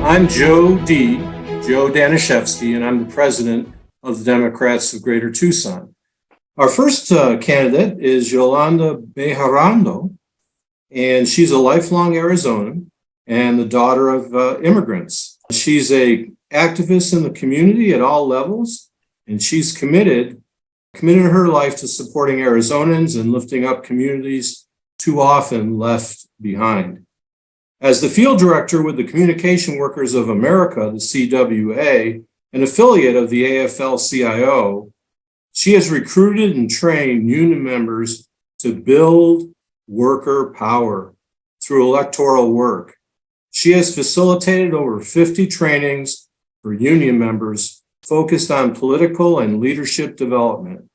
I'm Joe Danishevsky, and I'm the president of the Democrats of Greater Tucson. Our first candidate is Yolanda Bejarano, and she's a lifelong Arizonan and the daughter of immigrants. She's an activist in the community at all levels, and she's committed her life to supporting Arizonans and lifting up communities too often left behind. As the field director with the Communication Workers of America, the CWA, an affiliate of the AFL-CIO, she has recruited and trained union members to build worker power through electoral work. She has facilitated over 50 trainings for union members focused on political and leadership development.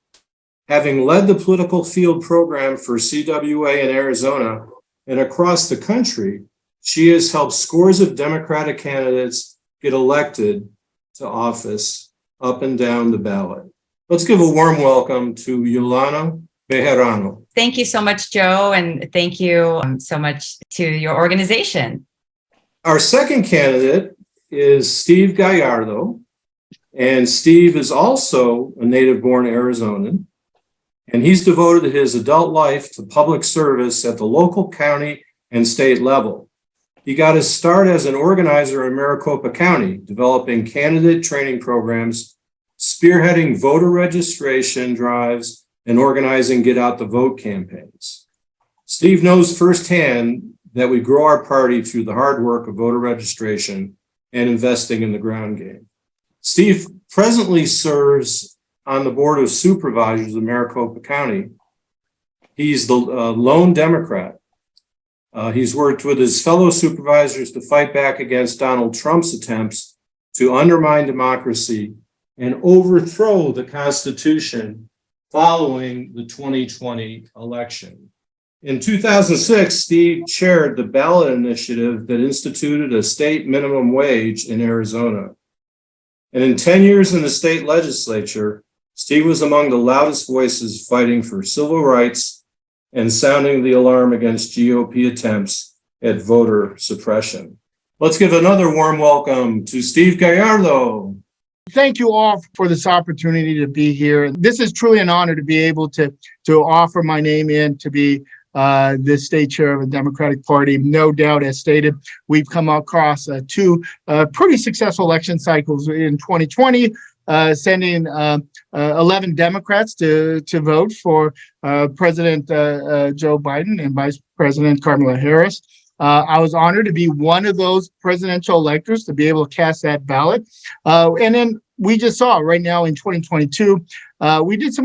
Having led the political field program for CWA in Arizona and across the country, she has helped scores of Democratic candidates get elected to office up and down the ballot. Let's give a warm welcome to Yolanda Bejarano. Thank you so much, Joe, and thank you so much to your organization. Our second candidate is Steve Gallardo, and Steve is also a native-born Arizonan, and he's devoted his adult life to public service at the local, county, and state level. He got his start as an organizer in Maricopa County, developing candidate training programs, spearheading voter registration drives, and organizing Get Out the Vote campaigns. Steve knows firsthand that we grow our party through the hard work of voter registration and investing in the ground game. Steve presently serves on the Board of Supervisors of Maricopa County. He's the lone Democrat. He's worked with his fellow supervisors to fight back against Donald Trump's attempts to undermine democracy and overthrow the Constitution following the 2020 election. In 2006, Steve chaired the ballot initiative that instituted a state minimum wage in Arizona. And in 10 years in the state legislature, Steve was among the loudest voices fighting for civil rights and sounding the alarm against GOP attempts at voter suppression. Let's give another warm welcome to Steve Gallardo. Thank you all for this opportunity to be here. This is truly an honor to be able to offer my name in to be the state chair of the Democratic Party. No doubt, as stated, we've come across two pretty successful election cycles in 2020, sending 11 Democrats to vote for President Joe Biden and Vice President Kamala Harris. I was honored to be one of those presidential electors to be able to cast that ballot. And then we just saw right now in 2022, we did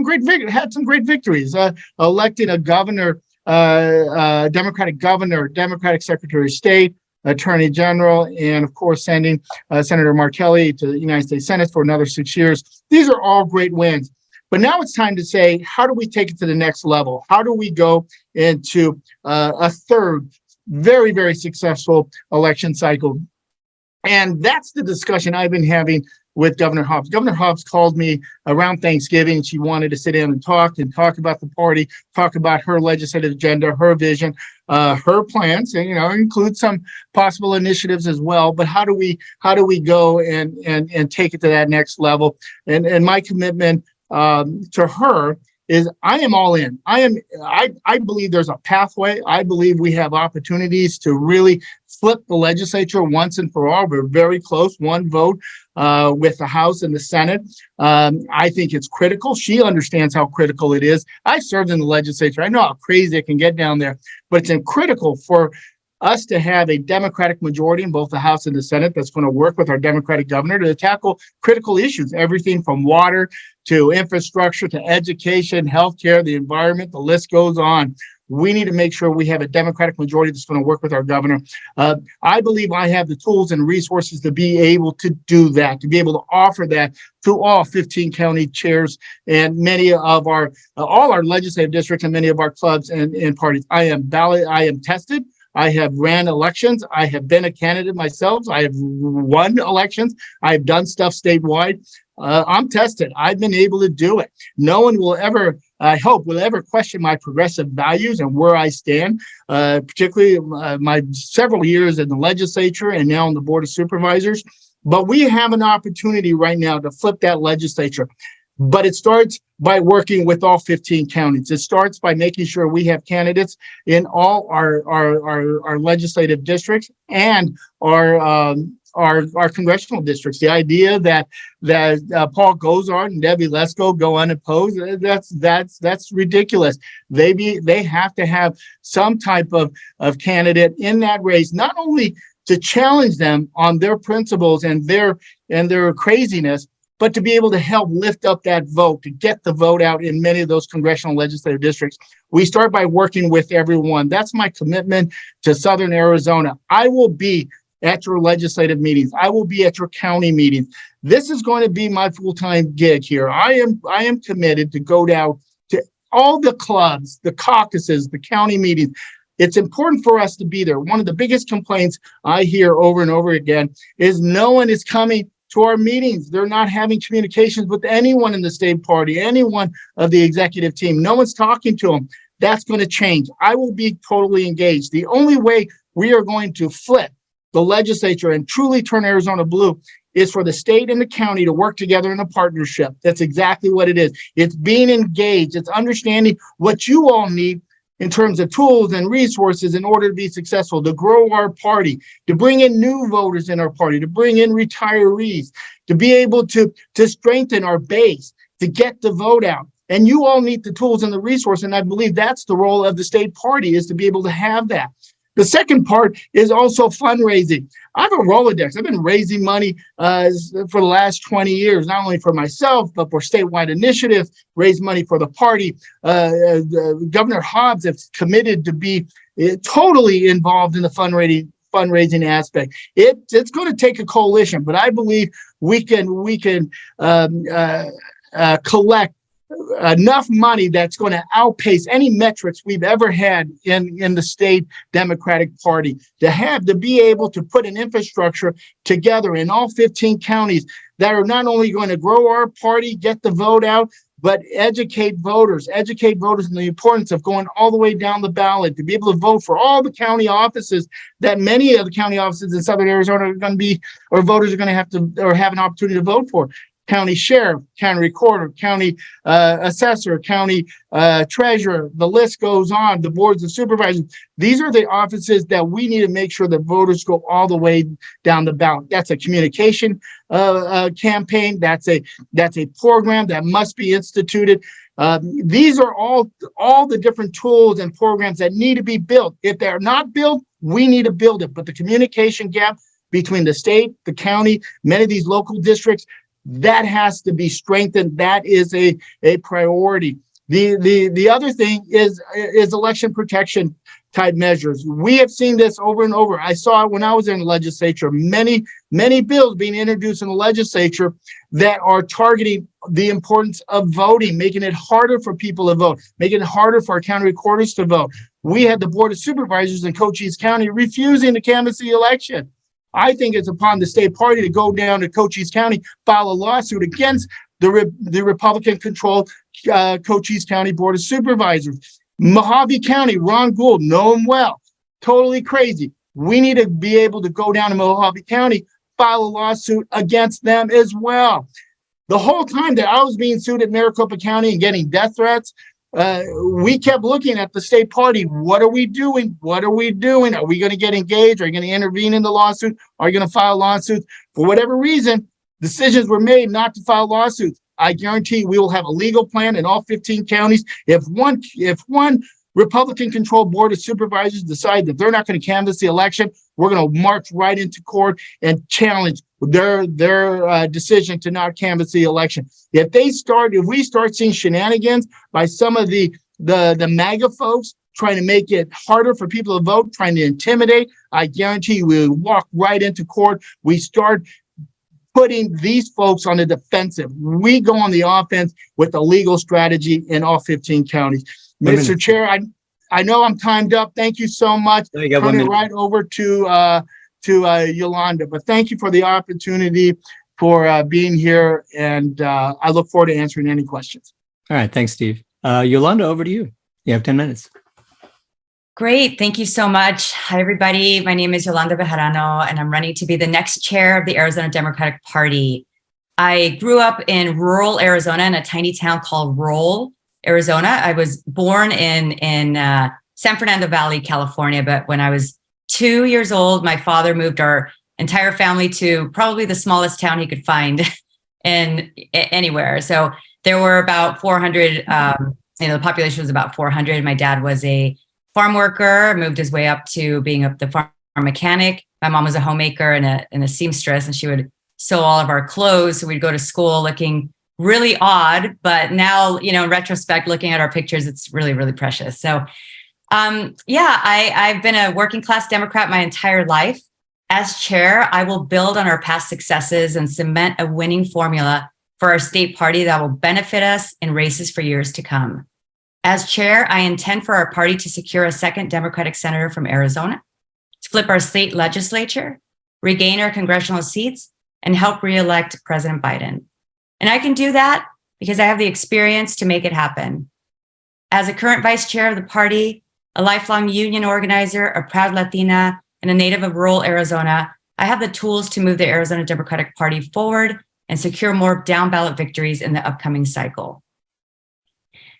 had some great victories, electing a governor, Democratic governor, Democratic Secretary of State, Attorney General, and of course, sending Senator Raquel to the United States Senate for another 6 years. These are all great wins. But now it's time to say, how do we take it to the next level? How do we go into a third very, very successful election cycle? And that's the discussion I've been having with Governor Hobbs. Governor Hobbs called me around Thanksgiving. She wanted to sit down and talk about the party, talk about her legislative agenda, her vision, her plans, and include some possible initiatives as well. But how do we go and take it to that next level? And my commitment to her is I am all in. I believe there's a pathway. I believe we have opportunities to really flip the legislature once and for all. We're very close, one vote with the House and the Senate. I think it's critical. She understands how critical it is. I served in the legislature. I know how crazy it can get down there, but it's critical for us to have a Democratic majority in both the House and the Senate that's going to work with our Democratic governor to tackle critical issues, everything from water to infrastructure to education, healthcare, the environment, the list goes on. We need to make sure we have a Democratic majority that's going to work with our governor. I believe I have the tools and resources to be able to do that, to be able to offer that to all 15 county chairs and many of our, all our legislative districts and many of our clubs and parties. I am tested. I have ran elections. I have been a candidate myself. I have won elections. I've done stuff statewide. I'm tested. I've been able to do it. No one will ever I hope, will ever question my progressive values and where I stand, particularly my several years in the legislature and now on the Board of Supervisors. But we have an opportunity right now to flip that legislature. But it starts by working with all 15 counties. It starts by making sure we have candidates in all our legislative districts and our congressional districts. The idea that Paul Gosar and Debbie Lesko go unopposed, that's ridiculous. They have to have some type of candidate in that race, not only to challenge them on their principles and their craziness, but to be able to help lift up that vote, to get the vote out in many of those congressional legislative districts. We start by working with everyone. That's my commitment to Southern Arizona. I will be at your legislative meetings. I will be at your county meetings. This is going to be my full-time gig here. I am committed to go down to all the clubs, the caucuses, the county meetings. It's important for us to be there. One of the biggest complaints I hear over and over again is no one is coming to our meetings. They're not having communications with anyone in the state party, anyone of the executive team. No one's talking to them. That's going to change. I will be totally engaged. The only way we are going to flip the legislature and truly turn Arizona blue is for the state and the county to work together in a partnership. That's exactly what it is. It's being engaged. It's understanding what you all need in terms of tools and resources in order to be successful, to grow our party, to bring in new voters in our party, to bring in retirees, to be able to strengthen our base, to get the vote out. And you all need the tools and the resources, and I believe that's the role of the state party, is to be able to have that. The second part is also fundraising. I have a Rolodex. I've been raising money for the last 20 years, not only for myself, but for statewide initiatives, raise money for the party. Governor Hobbs has committed to be totally involved in the fundraising aspect. It's going to take a coalition, but I believe we can collect enough money that's going to outpace any metrics we've ever had in the state Democratic Party, to be able to put an infrastructure together in all 15 counties that are not only going to grow our party, get the vote out, but educate voters in the importance of going all the way down the ballot, to be able to vote for all the county offices that many of the county offices in Southern Arizona are going to be, or voters are going to have to, or have an opportunity to vote for. County sheriff, county recorder, county assessor, county treasurer, the list goes on, the boards of supervisors. These are the offices that we need to make sure that voters go all the way down the ballot. That's a communication campaign. That's a program that must be instituted. These are all the different tools and programs that need to be built. If they're not built, we need to build it. But the communication gap between the state, the county, many of these local districts, that has to be strengthened. That is a priority. The other thing is election protection type measures. We have seen this over and over. I saw it when I was in the legislature. Many bills being introduced in the legislature that are targeting the importance of voting, making it harder for people to vote, making it harder for our county recorders to vote. We had the Board of Supervisors in Cochise County refusing to canvass the election. I think it's upon the state party to go down to Cochise County, file a lawsuit against the Republican-controlled Cochise County Board of Supervisors. Mojave County, Ron Gould, know him well, totally crazy. We need to be able to go down to Mojave County, file a lawsuit against them as well. The whole time that I was being sued at Maricopa County and getting death threats, we kept looking at the state party. What are we doing? What are we doing? Are we going to get engaged? Are you going to intervene in the lawsuit? Are you going to file lawsuits? For whatever reason, decisions were made not to file lawsuits. I guarantee we will have a legal plan in all 15 counties. If one Republican-controlled Board of Supervisors decide that they're not going to canvass the election, we're going to march right into court and challenge their decision to not canvass the election. If we start seeing shenanigans by some of the MAGA folks trying to make it harder for people to vote, trying to intimidate, I guarantee you we'll walk right into court. We start putting these folks on the defensive. We go on the offense with a legal strategy in all 15 counties. Mr. Chair, I know I'm timed up. Thank you so much. Turn it right over to Yolanda. But thank you for the opportunity for being here, and I look forward to answering any questions. All right, thanks, Steve. Yolanda, over to you. You have 10 minutes. Great. Thank you so much. Hi, everybody. My name is Yolanda Bejarano, and I'm running to be the next chair of the Arizona Democratic Party. I grew up in rural Arizona in a tiny town called Roll, Arizona. I was born in San Fernando Valley, California, but when I was 2 years old, my father moved our entire family to probably the smallest town he could find in anywhere. So there were about 400, the population was about 400. My dad was a farm worker, moved his way up to being the farm mechanic. My mom was a homemaker and a seamstress, and she would sew all of our clothes. So we'd go to school looking really odd, but now, in retrospect, looking at our pictures, it's really, really precious. So, I've been a working class Democrat my entire life. As chair, I will build on our past successes and cement a winning formula for our state party that will benefit us in races for years to come. As chair, I intend for our party to secure a second Democratic senator from Arizona, to flip our state legislature, regain our congressional seats, and help re-elect President Biden. And I can do that because I have the experience to make it happen. As a current vice chair of the party, a lifelong union organizer, a proud Latina, and a native of rural Arizona, I have the tools to move the Arizona Democratic Party forward and secure more down-ballot victories in the upcoming cycle.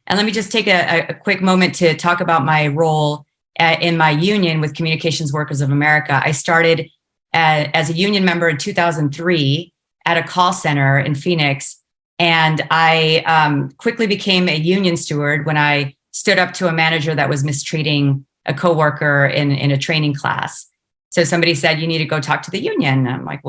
And let me just take a quick moment to talk about my role in my union with Communications Workers of America. I started as a union member in 2003 at a call center in Phoenix, and I quickly became a union steward when I stood up to a manager that was mistreating a coworker in a training class. So somebody said, "You need to go talk to the union." And I'm like,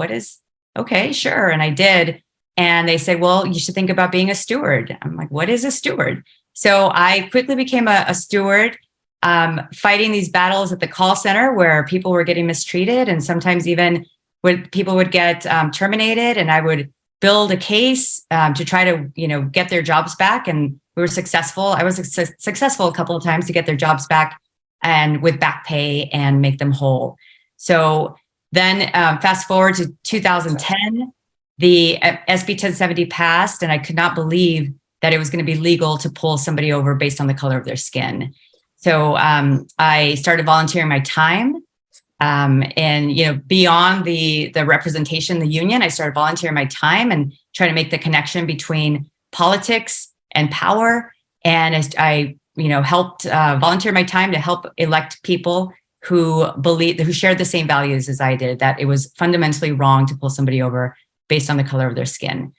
okay, sure. And I did. And they said, "Well, you should think about being a steward." I'm like, "What is a steward?" So I quickly became a steward, fighting these battles at the call center where people were getting mistreated, and sometimes even when people would get terminated, and I would build a case to try to, get their jobs back. And we were successful. I was successful a couple of times to get their jobs back and with back pay and make them whole. So then fast forward to 2010, the SB 1070 passed, and I could not believe that it was going to be legal to pull somebody over based on the color of their skin. So I started volunteering my time, and beyond the representation in the union, I started volunteering my time and trying to make the connection between politics and power. And I helped volunteer my time to help elect people who shared the same values as I did, that it was fundamentally wrong to pull somebody over based on the color of their skin.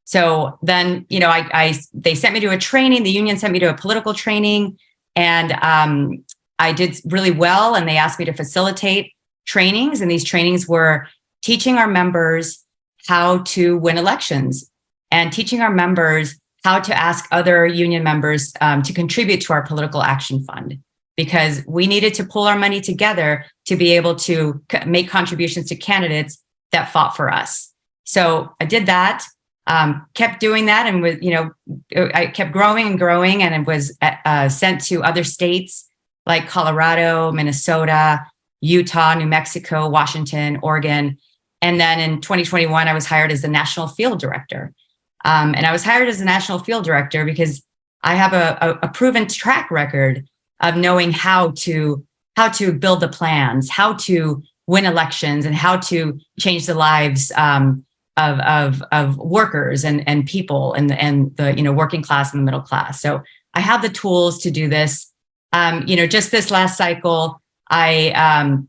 So then, they sent me to a training. The union sent me to a political training, and I did really well. And they asked me to facilitate trainings. And these trainings were teaching our members how to win elections and teaching our members how to ask other union members to contribute to our political action fund, because we needed to pull our money together to be able to make contributions to candidates that fought for us. So I did that. Kept doing that, and I kept growing and growing, and it was sent to other states like Colorado, Minnesota, Utah, New Mexico, Washington, Oregon. And then in 2021, I was hired as the national field director. And I was hired as the national field director because I have a proven track record of knowing how to build the plans, how to win elections, and how to change the lives of workers and people and the working class and the middle class. So I have the tools to do this. Just this last cycle, I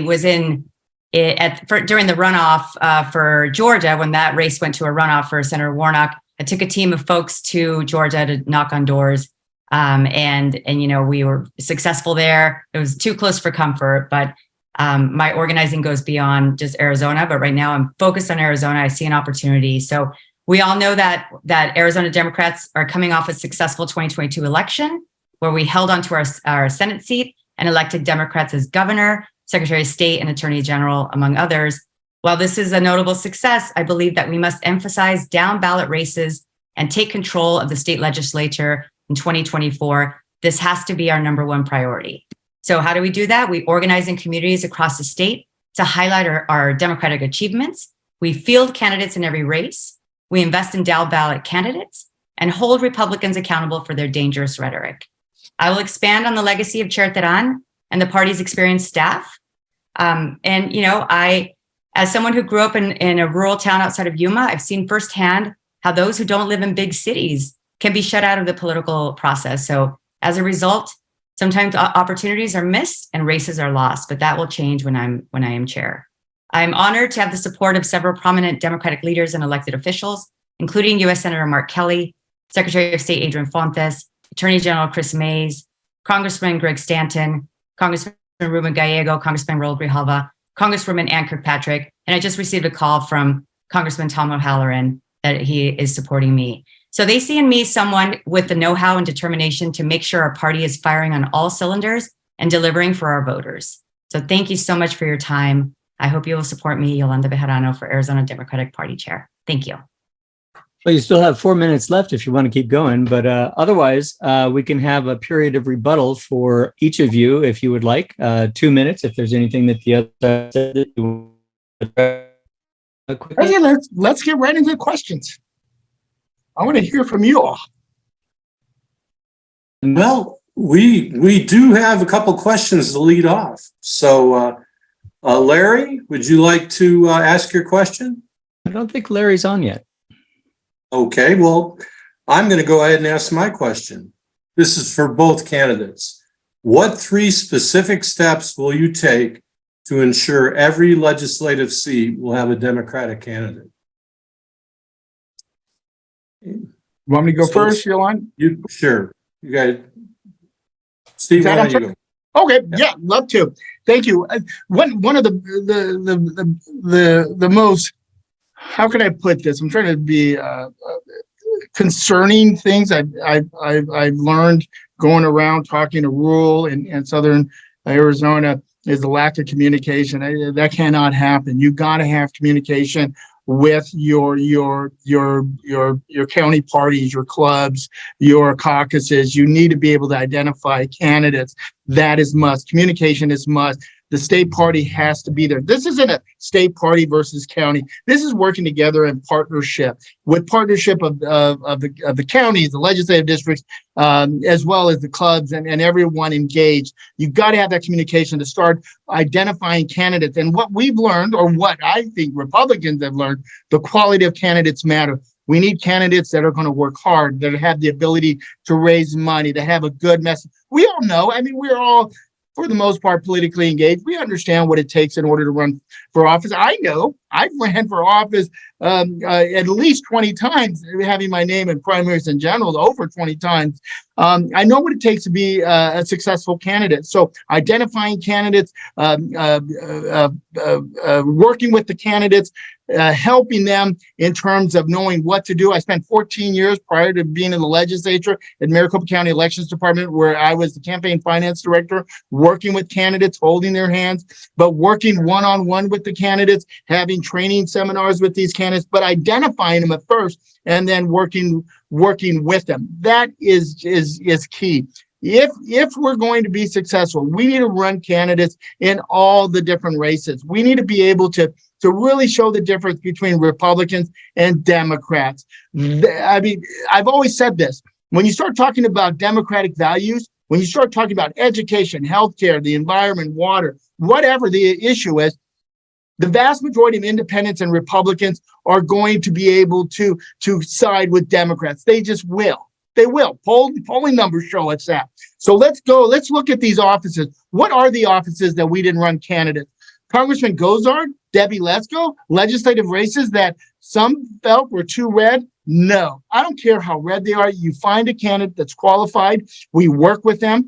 was in during the runoff for Georgia, when that race went to a runoff for Senator Warnock. I took a team of folks to Georgia to knock on doors, and we were successful there. It was too close for comfort, but my organizing goes beyond just Arizona, but right now I'm focused on Arizona. I see an opportunity. So we all know that Arizona Democrats are coming off a successful 2022 election where we held onto our Senate seat and elected Democrats as governor, Secretary of State, and Attorney General, among others. While this is a notable success, I believe that we must emphasize down ballot races and take control of the state legislature in 2024. This has to be our number one priority. So how do we do that? We organize in communities across the state to highlight our Democratic achievements. We field candidates in every race. We invest in down ballot candidates. and hold Republicans accountable for their dangerous rhetoric. I will expand on the legacy of Chair Téran and the party's experienced staff. As someone who grew up in a rural town outside of Yuma, I've seen firsthand how those who don't live in big cities can be shut out of the political process. So as a result, sometimes opportunities are missed and races are lost, but that will change when I am chair. I'm honored to have the support of several prominent Democratic leaders and elected officials, including U.S. Senator Mark Kelly, Secretary of State Adrian Fontes, Attorney General Chris Mays, Congressman Greg Stanton, Congressman Ruben Gallego, Congressman Raul Grijalva, Congresswoman Ann Kirkpatrick, and I just received a call from Congressman Tom O'Halloran that he is supporting me. So they see in me someone with the know-how and determination to make sure our party is firing on all cylinders and delivering for our voters. So thank you so much for your time. I hope you will support me, Yolanda Bejarano, for Arizona Democratic Party Chair. Thank you. Well, you still have 4 minutes left if you want to keep going, but otherwise, we can have a period of rebuttal for each of you if you would like. 2 minutes if there's anything that the other side said that you Okay, let's get right into the questions. I want to hear from you all. Well, we do have a couple questions to lead off. So, Larry, would you like to ask your question? I don't think Larry's on yet. Okay, well, I'm going to go ahead and ask my question. This is for both candidates. What 3 specific steps will you take to ensure every legislative seat will have a Democratic candidate? Want me to go first, Yolanda? Sure. You guys. Steve, why don't you go? Okay, yeah, love to. Thank you. One of the most, how can I put this? I'm trying to be concerning things I've learned going around talking to rural and southern Arizona is the lack of communication. That cannot happen. You got to have communication with your county parties, your clubs, your caucuses. You need to be able to identify candidates. That is must. Communication is must. The state party has to be there. This isn't a state party versus county. This is working together in partnership with partnership of the counties, the legislative districts, as well as the clubs and everyone engaged. You've got to have that communication to start identifying candidates. And what we've learned, or what I think Republicans have learned, the quality of candidates matter. We need candidates that are going to work hard, that have the ability to raise money, to have a good message. We all know, I mean, we're all, for the most part, politically engaged. We understand what it takes in order to run for office. I know I've ran for office at least 20 times, having my name in primaries and generals over 20 times. I know what it takes to be a successful candidate. So identifying candidates, working with the candidates, helping them in terms of knowing what to do. I spent 14 years prior to being in the legislature at Maricopa County Elections Department, where I was the campaign finance director, working with candidates, holding their hands, but working one-on-one with the candidates, having training seminars with these candidates, but identifying them at first and then working with them. That is key. If we're going to be successful, we need to run candidates in all the different races. We need to be able to really show the difference between Republicans and Democrats. I mean, I've always said this. When you start talking about democratic values, when you start talking about education, healthcare, the environment, water, whatever the issue is, the vast majority of independents and Republicans are going to be able to side with Democrats. They just will. They will. Polling numbers show us that. So let's look at these offices. What are the offices that we didn't run candidates? Congressman Gozard, Debbie Lesko, legislative races that some felt were too red. No, I don't care how red they are. You find a candidate that's qualified. We work with them,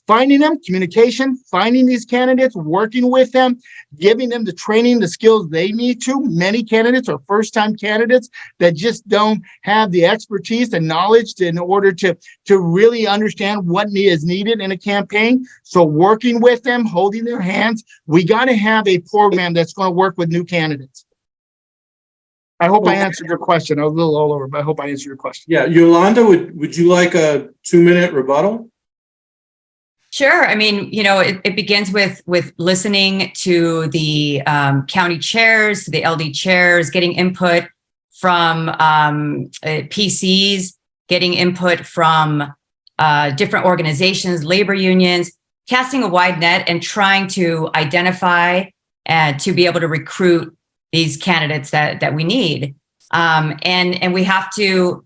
finding them, communication, finding these candidates, working with them, giving them the training, the skills they need to. Many candidates are first-time candidates that just don't have the expertise and knowledge in order to really understand what is needed in a campaign. So working with them, holding their hands, we got to have a program that's going to work with new candidates. I hope I answered your question. I was a little all over, but I hope I answered your question. Yeah, Yolanda, would you like a 2-minute rebuttal? Sure. I mean, it begins with listening to the county chairs, to the LD chairs, getting input from PCs, getting input from different organizations, labor unions, casting a wide net and trying to identify and to be able to recruit these candidates that we need. And we have to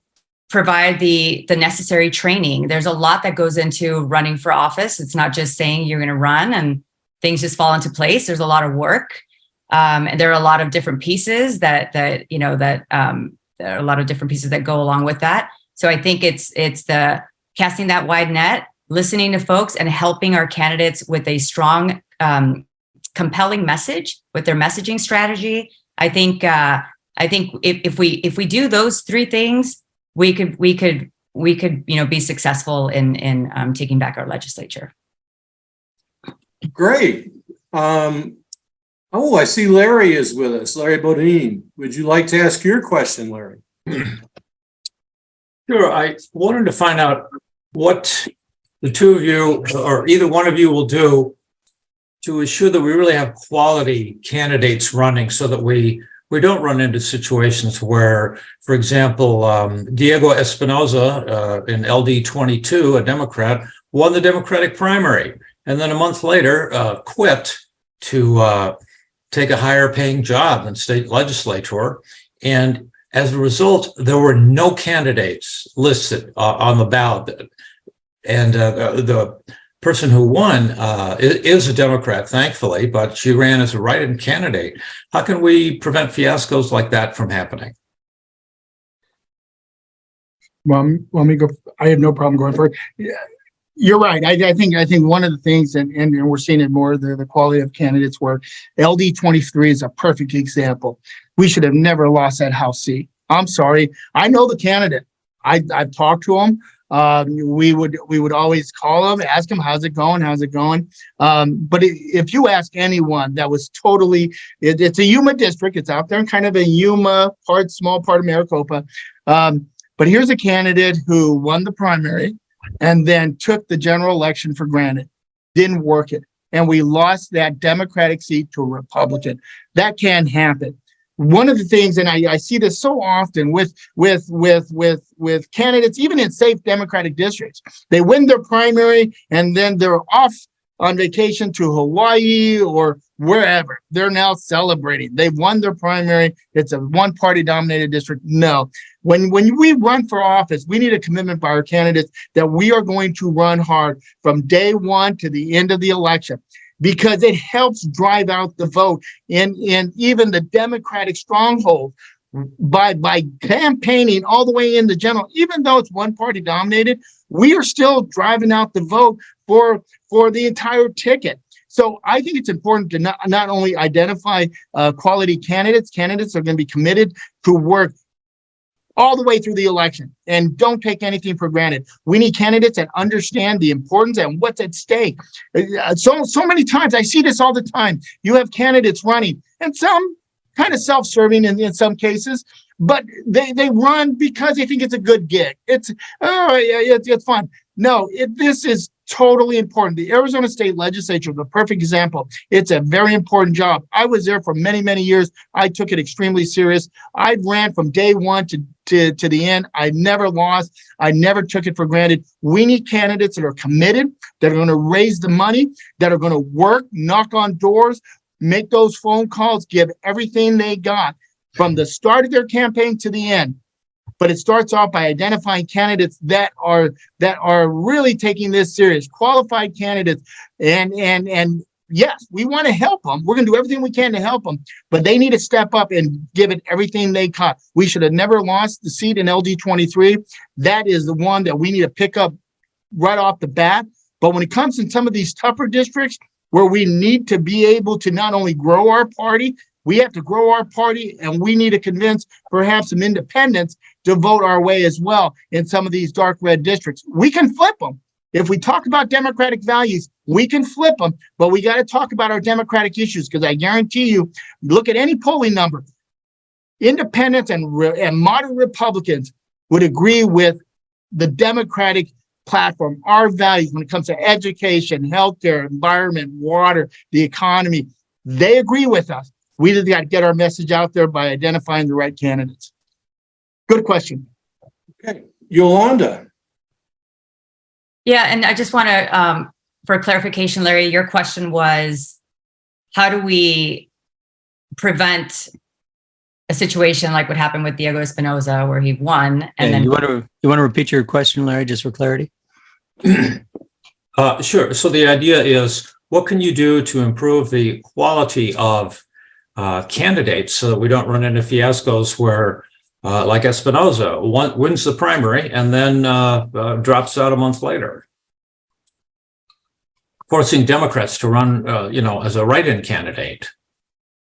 provide the necessary training. There's a lot that goes into running for office. It's not just saying you're going to run and things just fall into place. There's a lot of work. And there are a lot of different pieces that there are a lot of different pieces that go along with that. So I think it's the casting that wide net, listening to folks and helping our candidates with a strong, compelling message with their messaging strategy. I think if we do those three things, we could be successful in taking back our legislature. Great. I see Larry is with us. Larry Bodine. Would you like to ask your question, Larry? Sure. I wanted to find out what the two of you or either one of you will do to ensure that we really have quality candidates running so that we don't run into situations where, for example, Diego Espinoza in LD 22, a Democrat, won the Democratic primary and then a month later quit to take a higher paying job in state legislature. And as a result, there were no candidates listed on the ballot. And the person who won is a Democrat, thankfully, but she ran as a write-in candidate. How can we prevent fiascos like that from happening? Well, let me go. I have no problem going first. Yeah, you're right. I think one of the things, and we're seeing it more, the quality of candidates work. LD 23 is a perfect example. We should have never lost that House seat. I'm sorry. I know the candidate. I've talked to him. We would always call him, ask him, how's it going? But if you ask anyone that was totally, it's a Yuma district. It's out there in kind of a Yuma small part of Maricopa. But here's a candidate who won the primary and then took the general election for granted, didn't work it. And we lost that Democratic seat to a Republican. That can happen. One of the things, and I see this so often with candidates, even in safe Democratic districts, they win their primary and then they're off on vacation to Hawaii or wherever. They're now celebrating. They've won their primary. It's a one-party dominated district. No. When we run for office, we need a commitment by our candidates that we are going to run hard from day one to the end of the election, because it helps drive out the vote in even the Democratic stronghold by campaigning all the way in the general. Even though it's one party dominated, we are still driving out the vote for the entire ticket. So I think it's important to not only identify quality candidates are going to be committed to work all the way through the election and don't take anything for granted. We need candidates that understand the importance and what's at stake. So many times, I see this all the time. You have candidates running, and some kind of self-serving in some cases, but they run because they think it's a good gig. It's fun. No, this is totally important. The Arizona State Legislature, the perfect example. It's a very important job. I was there for many, many years. I took it extremely serious. I ran from day one to the end. I never lost. I never took it for granted. We need candidates that are committed, that are going to raise the money, that are going to work, knock on doors, make those phone calls, give everything they got from the start of their campaign to the end. But it starts off by identifying candidates that are really taking this serious, qualified candidates. And yes, we want to help them. We're going to do everything we can to help them, but they need to step up and give it everything they got. We should have never lost the seat in LD 23. That is the one that we need to pick up right off the bat. But when it comes in some of these tougher districts where we need to be able to not only grow our party, we have to grow our party, and we need to convince perhaps some independents to vote our way as well in some of these dark red districts. We can flip them. If we talk about democratic values, we can flip them, but we got to talk about our democratic issues, because I guarantee you, look at any polling number, independents and moderate Republicans would agree with the Democratic platform, our values when it comes to education, healthcare, environment, water, the economy. They agree with us. We just got to get our message out there by identifying the right candidates. Good question. Okay. Yolanda. Yeah, and I just want to, for clarification, Larry, your question was, how do we prevent a situation like what happened with Diego Espinoza, where he won, and then you want to repeat your question, Larry, just for clarity? Sure. So the idea is, what can you do to improve the quality of candidates so that we don't run into fiascos where, like Espinoza, wins the primary and then drops out a month later, forcing Democrats to run, as a write-in candidate.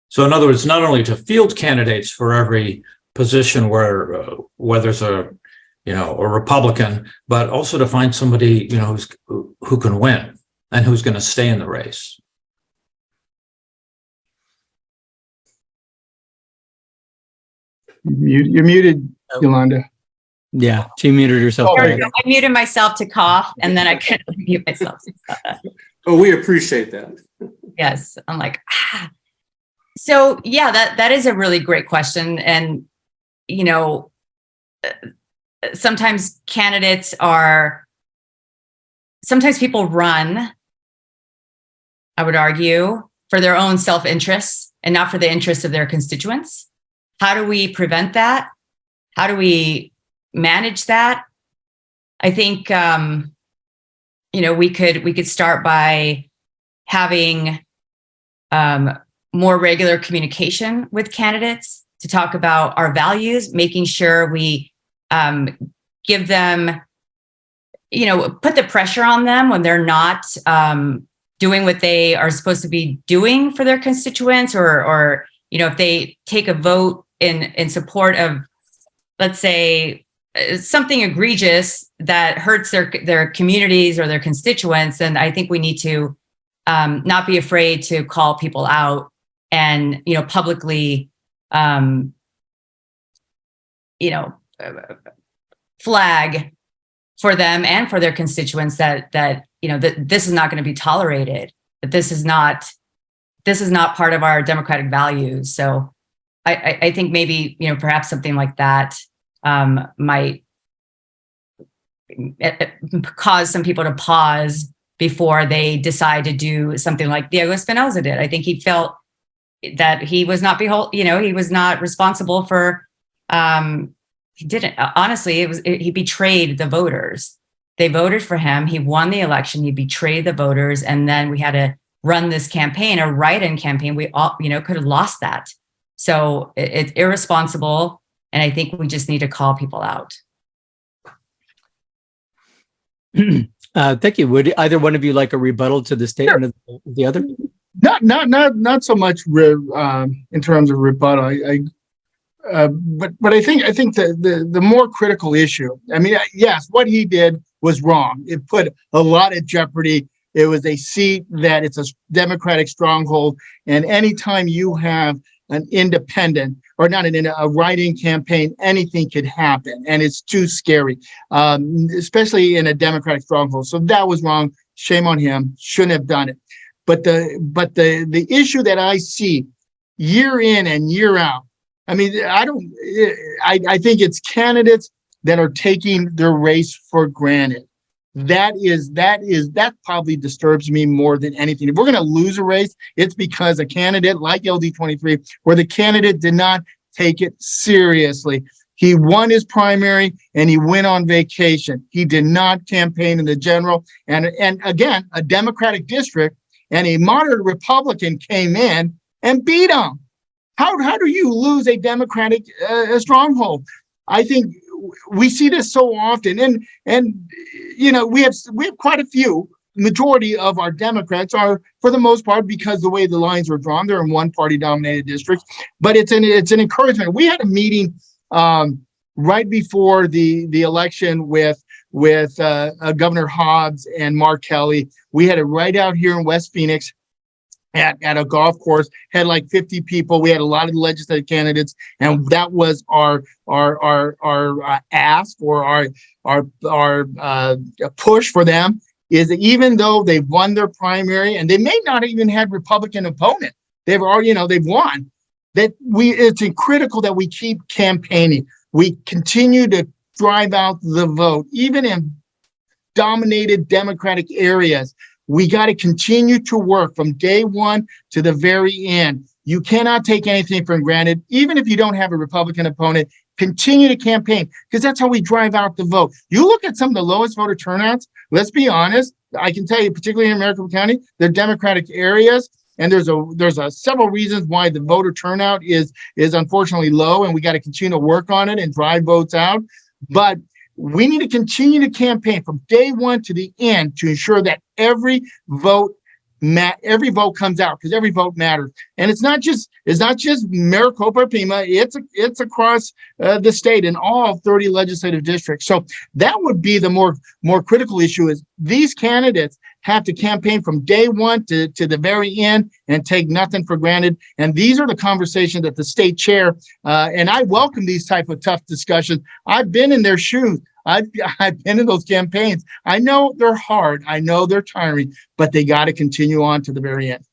So in other words, not only to field candidates for every position where there's a Republican, but also to find somebody, who can win and who's going to stay in the race. You're muted, Yolanda. Yeah, she muted herself. Oh, There there we you go. I muted myself to cough, and then I couldn't mute myself. Oh, we appreciate that. Yes, I'm like, ah. So yeah, that is a really great question, and sometimes people run, I would argue, for their own self-interests and not for the interests of their constituents. How do we prevent that? How do we manage that? I think we could start by having more regular communication with candidates to talk about our values, making sure we give them, put the pressure on them when they're not doing what they are supposed to be doing for their constituents, or if they take a vote in support of, let's say, something egregious that hurts their communities or their constituents, then I think we need to not be afraid to call people out and publicly flag for them and for their constituents that this is not going to be tolerated, that this is not part of our democratic values. So I think maybe perhaps something like that might cause some people to pause before they decide to do something like Diego Espinoza did. I think he felt that he was not he was not responsible for. He didn't. Honestly, he betrayed the voters. They voted for him. He won the election. He betrayed the voters, and then we had to run this campaign, a write-in campaign. We all, could have lost that. So it's irresponsible, and I think we just need to call people out. Thank you. Would either one of you like a rebuttal to the statement of the other? Not so much in terms of rebuttal. But I think the more critical issue. I mean, yes, what he did was wrong. It put a lot at jeopardy. It was a seat that it's a Democratic stronghold, and anytime you have an independent or not a write-in campaign, anything could happen, and it's too scary, especially in a Democratic stronghold. So that was wrong. Shame on him. Shouldn't have done it. But the issue that I see year in and year out, I mean, I think it's candidates that are taking their race for granted. That probably disturbs me more than anything. If we're going to lose a race, it's because a candidate like LD23, where the candidate did not take it seriously. He won his primary and he went on vacation. He did not campaign in the general. And again, a Democratic district and a moderate Republican came in and beat him. How do you lose a Democratic stronghold? I think we see this so often, and we have quite a few. Majority of our Democrats are, for the most part, because the way the lines are drawn, they're in one-party dominated districts. But it's an encouragement. We had a meeting right before the election with Governor Hobbs and Mark Kelly. We had it right out here in West Phoenix. At a golf course, had like 50 people. We had a lot of legislative candidates, and that was our ask or our push for them, is that even though they've won their primary and they may not even have Republican opponent, they've already they've won. That it's critical that we keep campaigning. We continue to drive out the vote, even in dominated Democratic areas. We got to continue to work from day one to the very end. You cannot take anything for granted, even if you don't have a Republican opponent. Continue to campaign, because that's how we drive out the vote. You look at some of the lowest voter turnouts, let's be honest, I can tell you, particularly in Maricopa County, they're Democratic areas, and there's several reasons why the voter turnout is unfortunately low, and we got to continue to work on it and drive votes out. But we need to continue to campaign from day one to the end to ensure that every vote comes out, because every vote matters. And it's not just Maricopa or Pima, it's across the state in all 30 legislative districts. So that would be the more critical issue, is these candidates have to campaign from day one to the very end and take nothing for granted. And these are the conversations that the state chair, and I welcome these type of tough discussions. I've been in their shoes. I've been in those campaigns. I know they're hard. I know they're tiring, but they got to continue on to the very end.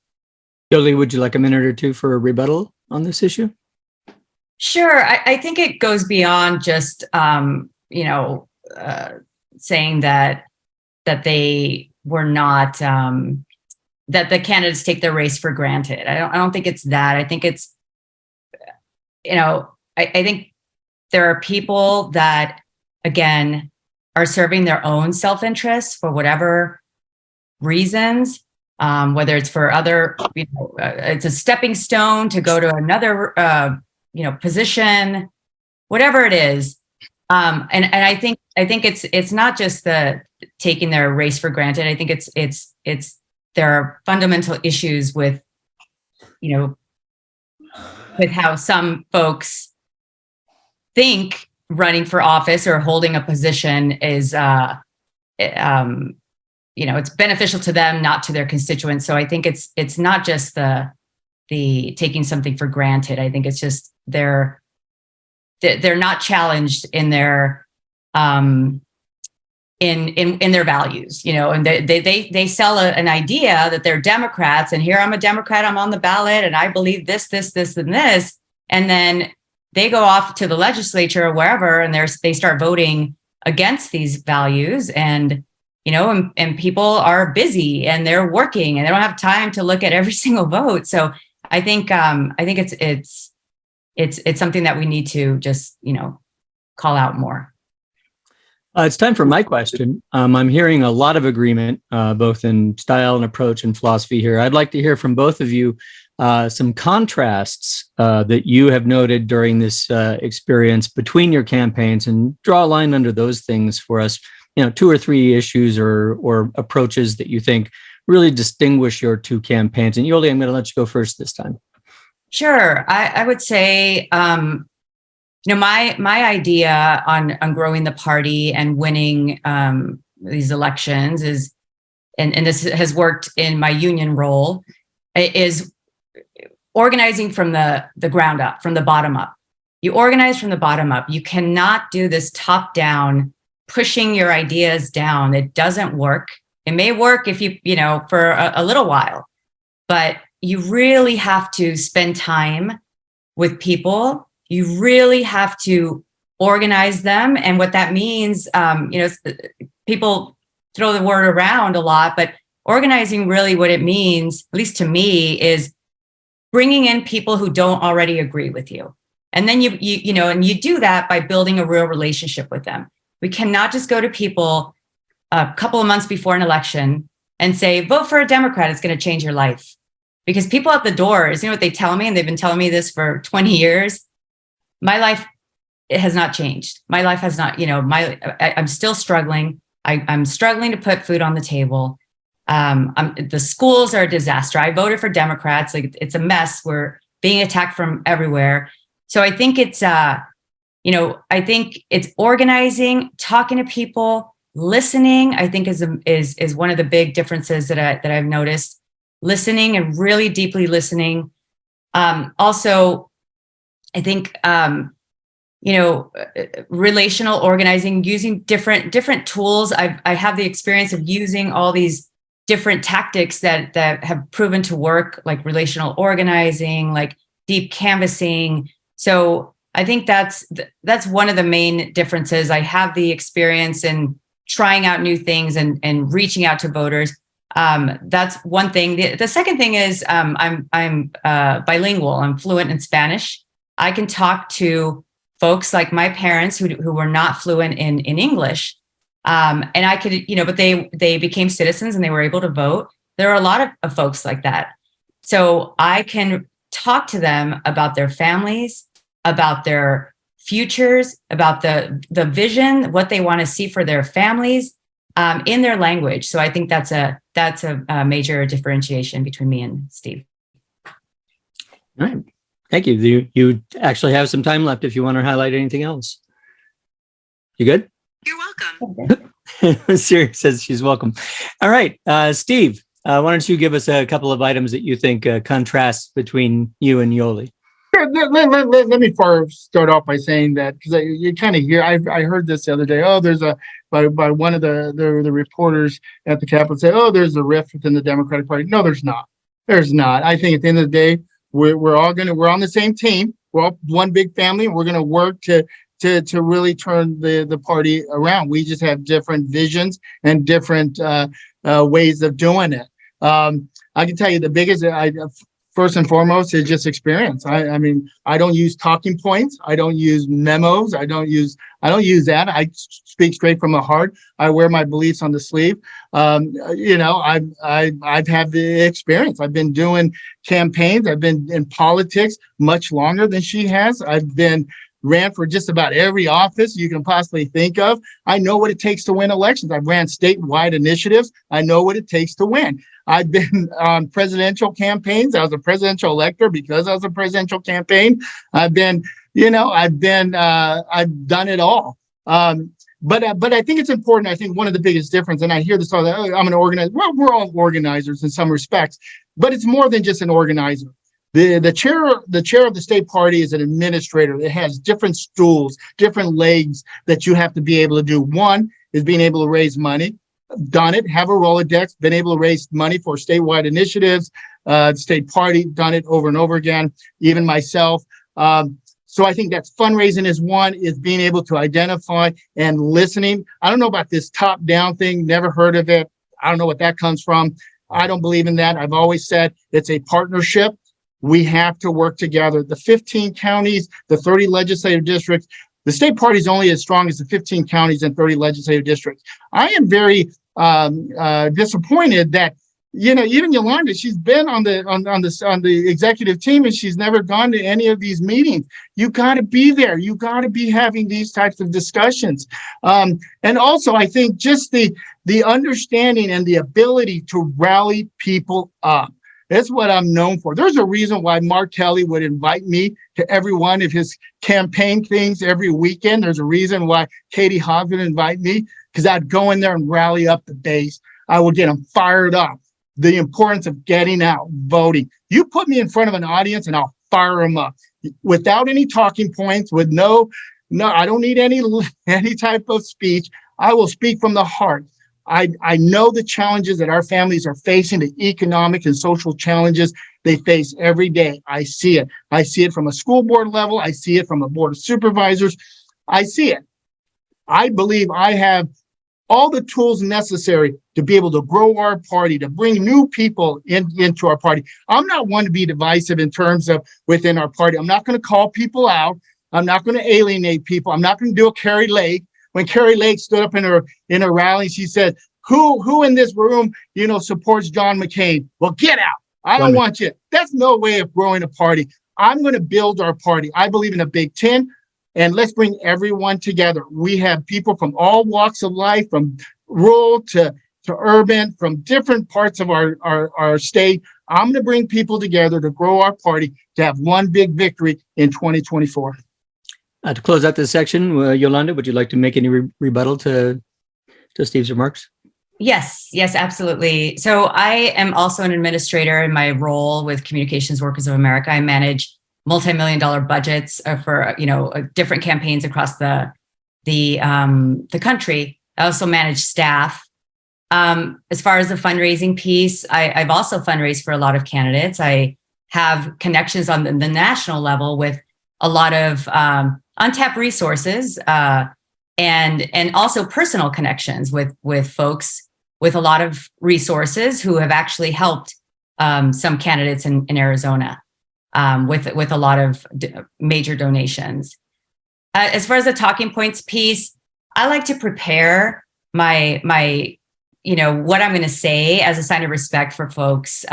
Yoli, would you like a minute or two for a rebuttal on this issue? Sure. I think it goes beyond just, saying that they were not, that the candidates take their race for granted. I don't think it's that. I think it's, I think there are people that, again, are serving their own self-interest for whatever reasons, whether it's for other, it's a stepping stone to go to another, position, whatever it is. And I think it's not just the taking their race for granted. I think it's there are fundamental issues with how some folks think running for office or holding a position is, it's beneficial to them, not to their constituents. So I think it's not just the taking something for granted. I think it's just they're not challenged in their in their values, and they sell an idea that they're Democrats, and here I'm a Democrat, I'm on the ballot, and I believe this, and this, and then they go off to the legislature or wherever, and they start voting against these values, and and people are busy and they're working and they don't have time to look at every single vote. So I think it's something that we need to just call out more. It's time for my question. I'm hearing a lot of agreement, both in style and approach and philosophy here. I'd like to hear from both of you some contrasts that you have noted during this experience between your campaigns, and draw a line under those things for us. 2 or 3 issues or approaches that you think really distinguish your 2 campaigns. And Yoli, I'm going to let you go first this time. Sure. I would say, my idea on growing the party and winning these elections is, and this has worked in my union role, is organizing from the ground up, from the bottom up. You organize from the bottom up. You cannot do this top down, pushing your ideas down. It doesn't work. It may work if you, for a little while, but you really have to spend time with people. You really have to organize them. And what that means, people throw the word around a lot, but organizing really what it means, at least to me, is bringing in people who don't already agree with you. And then you do that by building a real relationship with them. We cannot just go to people a couple of months before an election and say, vote for a Democrat, it's going to change your life. Because people at the doors, what they tell me, and they've been telling me this for 20 years, my life, it has not changed. My life has not, I'm still struggling. I'm struggling to put food on the table. The schools are a disaster. I voted for Democrats. It's a mess. We're being attacked from everywhere. So I think it's, I think it's organizing, talking to people, listening. I think is one of the big differences that I've noticed. Listening and really deeply listening. Also, I think relational organizing, using different tools. I have the experience of using all these different tactics that have proven to work, like relational organizing, like deep canvassing. So I think that's one of the main differences. I have the experience in trying out new things and reaching out to voters. That's one thing. The second thing is I'm bilingual. I'm fluent in Spanish. I can talk to folks like my parents who were not fluent in English. And I could, but they became citizens and they were able to vote. There are a lot of folks like that. So I can talk to them about their families, about their futures, about the vision, what they want to see for their families in their language. So I think that's a major differentiation between me and Steve. All right. Thank you. You actually have some time left if you want to highlight anything else. You good? You're welcome. Siri says she's welcome. All right. Steve, why don't you give us a couple of items that you think contrasts between you and Yoli? Sure. Let me first start off by saying that, because you kind of hear, I heard this the other day. Oh, there's by one of the reporters at the Capitol say, oh, there's a rift within the Democratic Party. No, there's not. There's not. I think at the end of the day, we're on the same team. We're all one big family. And we're going to work to really turn the party around. We just have different visions and different ways of doing it. I can tell you the biggest, first and foremost, is just experience. I mean, I don't use talking points. I don't use memos. I don't use that. I speak straight from the heart. I wear my beliefs on the sleeve. I've had the experience. I've been doing campaigns. I've been in politics much longer than she has. Ran for just about every office you can possibly think of. I know what it takes to win elections. I've ran statewide initiatives. I know what it takes to win. I've been on presidential campaigns. I was a presidential elector because I was a presidential campaign. I've done it all. But I think it's important. I think one of the biggest difference, and I hear this all, I'm an organizer. Well, we're all organizers in some respects, but it's more than just an organizer. The chair of the state party is an administrator. It has different stools, different legs that you have to be able to do. One is being able to raise money. Done it, have a Rolodex, been able to raise money for statewide initiatives, state party, done it over and over again, even myself. So I think that's fundraising is one, is being able to identify and listening. I don't know about this top-down thing, never heard of it. I don't know what that comes from. I don't believe in that. I've always said it's a partnership. We have to work together. The 15 counties, the 30 legislative districts, the state party is only as strong as the 15 counties and 30 legislative districts. I am very disappointed that, even Yolanda, she's been on the executive team and she's never gone to any of these meetings. You got to be there. You got to be having these types of discussions. And also, I think just the understanding and the ability to rally people up. That's what I'm known for. There's a reason why Mark Kelly would invite me to every one of his campaign things every weekend. There's a reason why Katie Hobbs would invite me, because I'd go in there and rally up the base. I would get them fired up. The importance of getting out, voting. You put me in front of an audience and I'll fire them up without any talking points, with no, I don't need any type of speech. I will speak from the heart. I know the challenges that our families are facing, the economic and social challenges they face every day. I see it. I see it from a school board level. I see it from a board of supervisors. I see it. I believe I have all the tools necessary to be able to grow our party, to bring new people into our party. I'm not one to be divisive in terms of within our party. I'm not going to call people out. I'm not going to alienate people. I'm not going to do a Carrie Lake. When Carrie Lake stood up in her rally, she said, who in this room, supports John McCain? Well, get out. I don't want you. That's no way of growing a party. I'm going to build our party. I believe in a Big Ten, and let's bring everyone together. We have people from all walks of life, from rural to urban, from different parts of our state. I'm going to bring people together to grow our party, to have one big victory in 2024. To close out this section, Yolanda, would you like to make any rebuttal to Steve's remarks? Yes, absolutely. So I am also an administrator in my role with Communications Workers of America. I manage multi-million-dollar budgets for different campaigns across the country. I also manage staff. As far as the fundraising piece, I've also fundraised for a lot of candidates. I have connections on the national level with a lot of untapped resources and also personal connections with folks with a lot of resources who have actually helped some candidates in Arizona with a lot of major donations. As far as the talking points piece, I like to prepare my what I'm going to say as a sign of respect for folks,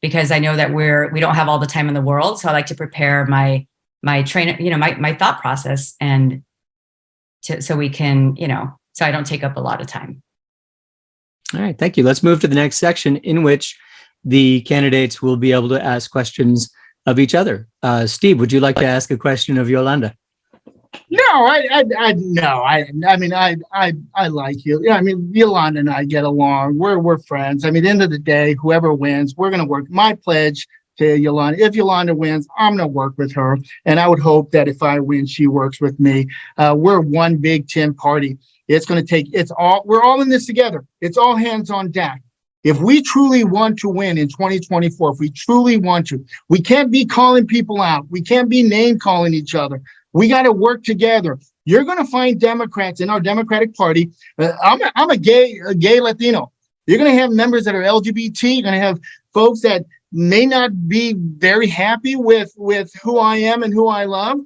because I know that we don't have all the time in the world. So I like to prepare my thought process and so we can, so I don't take up a lot of time. All right, thank you. Let's move to the next section in which the candidates will be able to ask questions of each other. Steve, would you like to ask a question of Yolanda? No, I like you. Yeah, I mean, Yolanda and I get along. We're friends. I mean, at the end of the day, whoever wins, we're going to work. My pledge to Yolanda, if Yolanda wins, I'm going to work with her. And I would hope that if I win, she works with me. We're one big Tim party. It's going to take, we're all in this together. It's all hands on deck. If we truly want to win in 2024, if we truly want to, we can't be calling people out. We can't be name calling each other. We got to work together. You're going to find Democrats in our Democratic Party. I'm a gay Latino. You're going to have members that are LGBT. You're going to have folks that may not be very happy with who I am and who I love.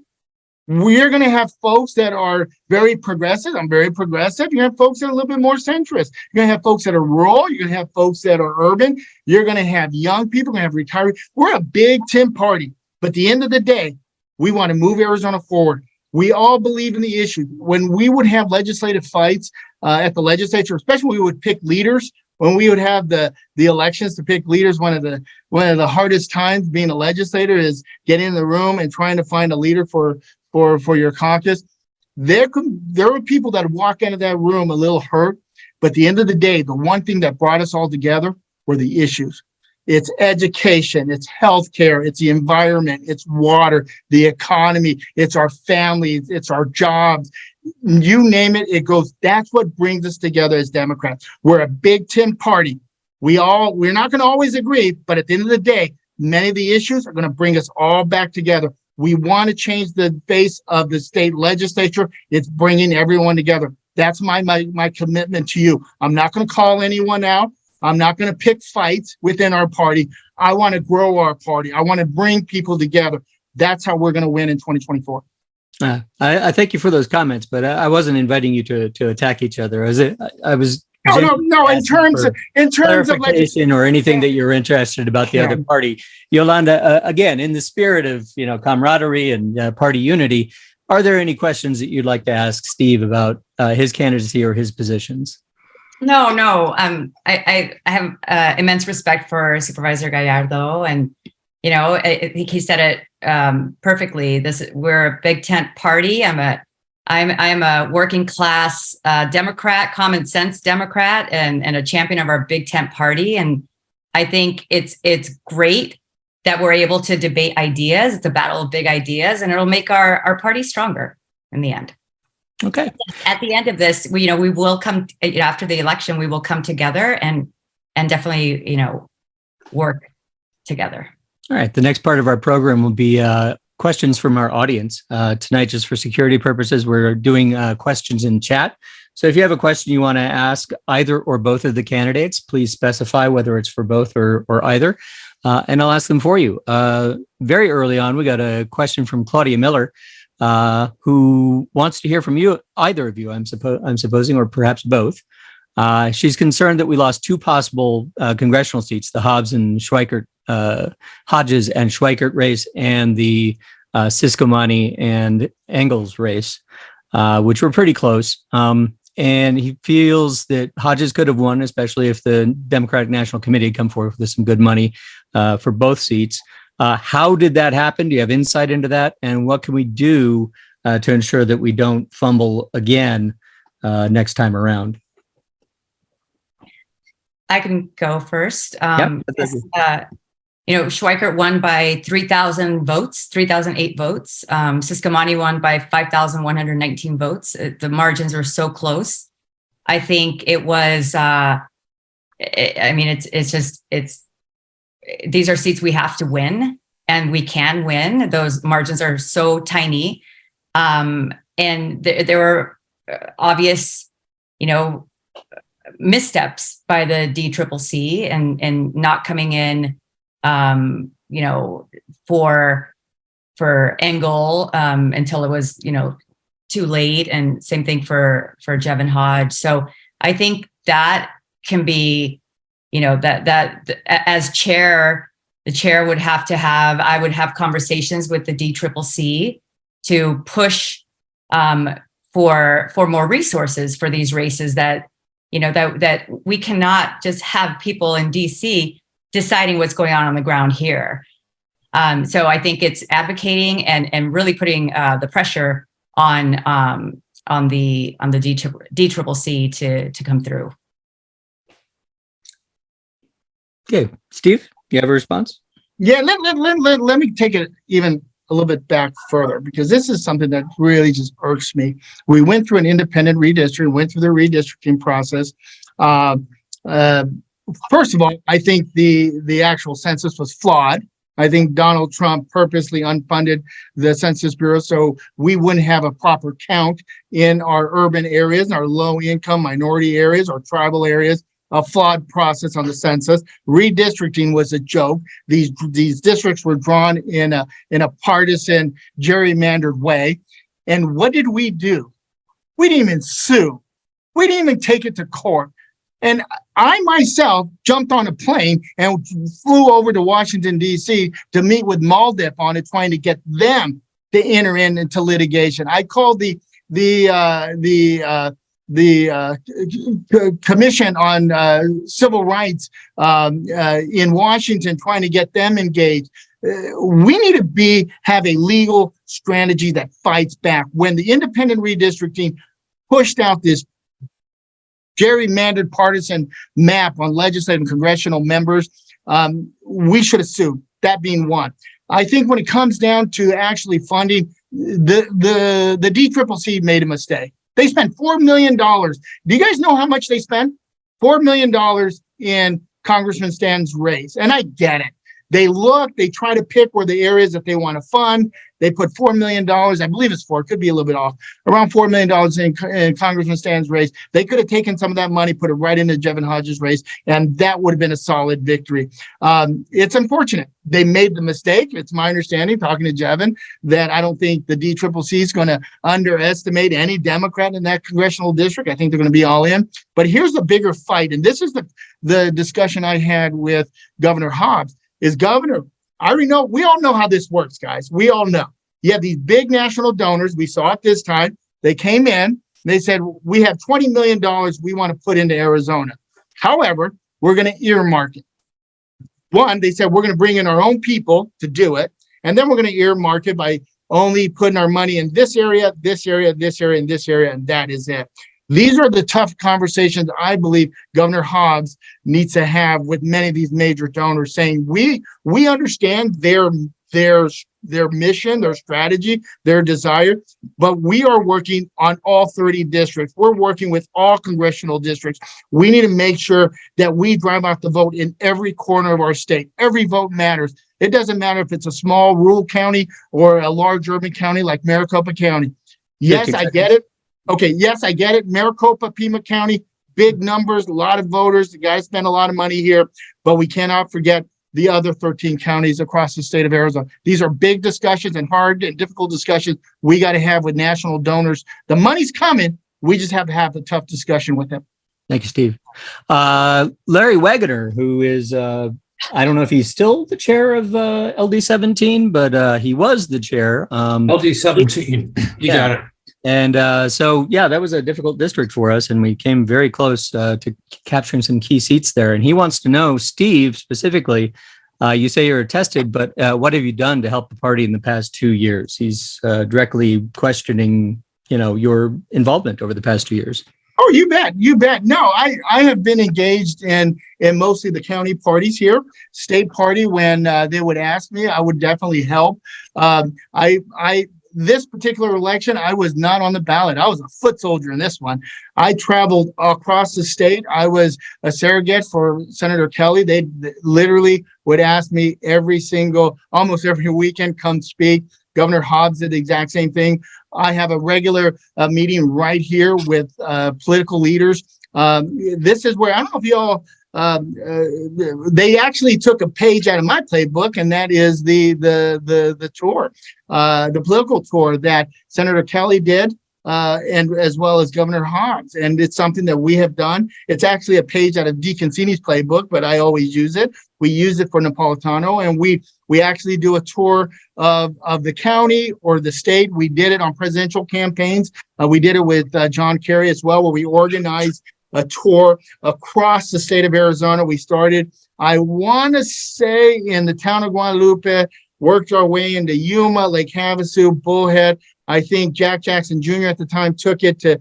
We're going to have folks that are very progressive. I'm very progressive. You're going to have folks that are a little bit more centrist. You're going to have folks that are rural. You're going to have folks that are urban. You're going to have young people. You're going to have retirees. We're a big Tim party. But at the end of the day, we want to move Arizona forward. We all believe in the issue. When we would have legislative fights at the legislature, especially when we would pick leaders, when we would have the elections to pick leaders, one of the hardest times being a legislator is getting in the room and trying to find a leader for your caucus. There were people that walk into that room a little hurt, but at the end of the day, the one thing that brought us all together were the issues. It's education, it's healthcare, it's the environment, it's water, the economy, it's our families, it's our jobs. You name it, it goes. That's what brings us together as Democrats. We're a big Tim party. We're not going to always agree, but at the end of the day, many of the issues are going to bring us all back together. We want to change the face of the state legislature. It's bringing everyone together. That's my commitment to you. I'm not going to call anyone out. I'm not going to pick fights within our party. I want to grow our party. I want to bring people together. That's how we're going to win in 2024. I thank you for those comments, but I wasn't inviting you to attack each other. I was no. In terms of clarification or anything that you're interested about the other party, Yolanda. Again, in the spirit of camaraderie and party unity, are there any questions that you'd like to ask Steve about his candidacy or his positions? No. I have immense respect for Supervisor Gallardo, and I think he said it perfectly. We're a big tent party. I'm a working class Democrat, common sense Democrat, and a champion of our big tent party. And I think it's great that we're able to debate ideas. It's a battle of big ideas, and it'll make our party stronger in the end. Okay. At the end of this, we will come after the election. We will come together and definitely work together. All right. The next part of our program will be questions from our audience. Tonight, just for security purposes, we're doing questions in chat. So if you have a question you want to ask either or both of the candidates, please specify whether it's for both or either, and I'll ask them for you. Very early on, we got a question from Claudia Miller, who wants to hear from you, either of you, I'm supposing, or perhaps both. She's concerned that we lost two possible congressional seats, the Hodges and Schweikert race and the Siscomani and Engels race, which were pretty close. And he feels that Hodges could have won, especially if the Democratic National Committee had come forward with some good money for both seats. How did that happen? Do you have insight into that? And what can we do to ensure that we don't fumble again next time around? I can go first. Schweikert won by 3,008 votes. Siscomani won by 5,119 votes. The margins were so close. I think it was, these are seats we have to win. and we can win. Those margins are so tiny. And there were obvious, missteps by the DCCC and not coming in, for Engel until it was, too late, and same thing for Jevin Hodge. So I think that can be, that as chair, the chair would have to have, I would have conversations with the DCCC to push for more resources for these races, that that we cannot just have people in DC deciding what's going on the ground here. So I think it's advocating and really putting the pressure on the DCCC to come through. Okay, Steve, do you have a response? Yeah, let me take it even a little bit back further, because this is something that really just irks me. We went through an independent redistricting, went through the redistricting process. First of all, I think the actual census was flawed. I think Donald Trump purposely unfunded the Census Bureau so we wouldn't have a proper count in our urban areas, our low income minority areas, or tribal areas. A flawed process on the census. Redistricting was a joke. These districts were drawn in a partisan, gerrymandered way. And what did we do? We didn't even sue. We didn't even take it to court. And I myself jumped on a plane and flew over to Washington, D.C. to meet with MALDIP on it, trying to get them to enter into litigation. I called the Commission on Civil Rights in Washington, trying to get them engaged. We need to have a legal strategy that fights back. When the independent redistricting pushed out this gerrymandered partisan map on legislative and congressional members, we should have sued. That being one. I think when it comes down to actually funding, the DCCC made a mistake. They spent $4 million. Do you guys know how much they spent? $4 million in Congressman Stan's race. And I get it. They try to pick where the areas that they want to fund. They put $4 million, I believe it's four, it could be a little bit off, around $4 million in Congressman Stan's race. They could have taken some of that money, put it right into Jevin Hodges' race, and that would have been a solid victory. It's unfortunate. They made the mistake. It's my understanding, talking to Jevin, that I don't think the DCCC is going to underestimate any Democrat in that congressional district. I think they're going to be all in. But here's the bigger fight, and this is the discussion I had with Governor Hobbs. Is Governor, we all know how this works, guys. We all know. You have these big national donors. We saw it this time. They came in, they said, we have $20 million we want to put into Arizona. However, we're going to earmark it. One, they said, we're going to bring in our own people to do it. And then we're going to earmark it by only putting our money in this area, this area, this area, and this area, and that is it. These are the tough conversations I believe Governor Hobbs needs to have with many of these major donors, saying we understand their mission, their strategy, their desire, but we are working on all 30 districts. We're working with all congressional districts. We need to make sure that we drive out the vote in every corner of our state. Every vote matters. It doesn't matter if it's a small rural county or a large urban county like Maricopa County. Yes, I get it. Okay, yes, I get it. Maricopa, Pima County, big numbers, a lot of voters. The guys spend a lot of money here, but we cannot forget the other 13 counties across the state of Arizona. These are big discussions and hard and difficult discussions we got to have with national donors. The money's coming. We just have to have the tough discussion with them. Thank you, Steve. Larry Wagoner, who is, I don't know if he's still the chair of LD17, but he was the chair. LD17, you got it. And that was a difficult district for us, and we came very close to capturing some key seats there. And he wants to know, Steve, specifically, you say you're attested, but what have you done to help the party in the past 2 years? He's directly questioning, your involvement over the past 2 years. Oh, you bet. No, I have been engaged in mostly the county parties here, state party. When they would ask me, I would definitely help. this particular election, I was not on the ballot. I was a foot soldier in this one. I traveled across the state. I was a surrogate for Senator Kelly. They literally would ask me almost every weekend, come speak. Governor Hobbs did the exact same thing. I have a regular meeting right here with political leaders. This is where, I don't know if y'all, they actually took a page out of my playbook, and that is the tour, the political tour that Senator Kelly did, and as well as Governor Hobbs. And it's something that we have done. It's actually a page out of DeConcini's playbook, but I always use it. We use it for Napolitano, and we actually do a tour of the county or the state. We did it on presidential campaigns. We did it with John Kerry as well, where we organized a tour across the state of Arizona. We started, I want to say, in the town of Guadalupe, worked our way into Yuma, Lake Havasu, Bullhead. I think Jack Jackson Jr. at the time took it to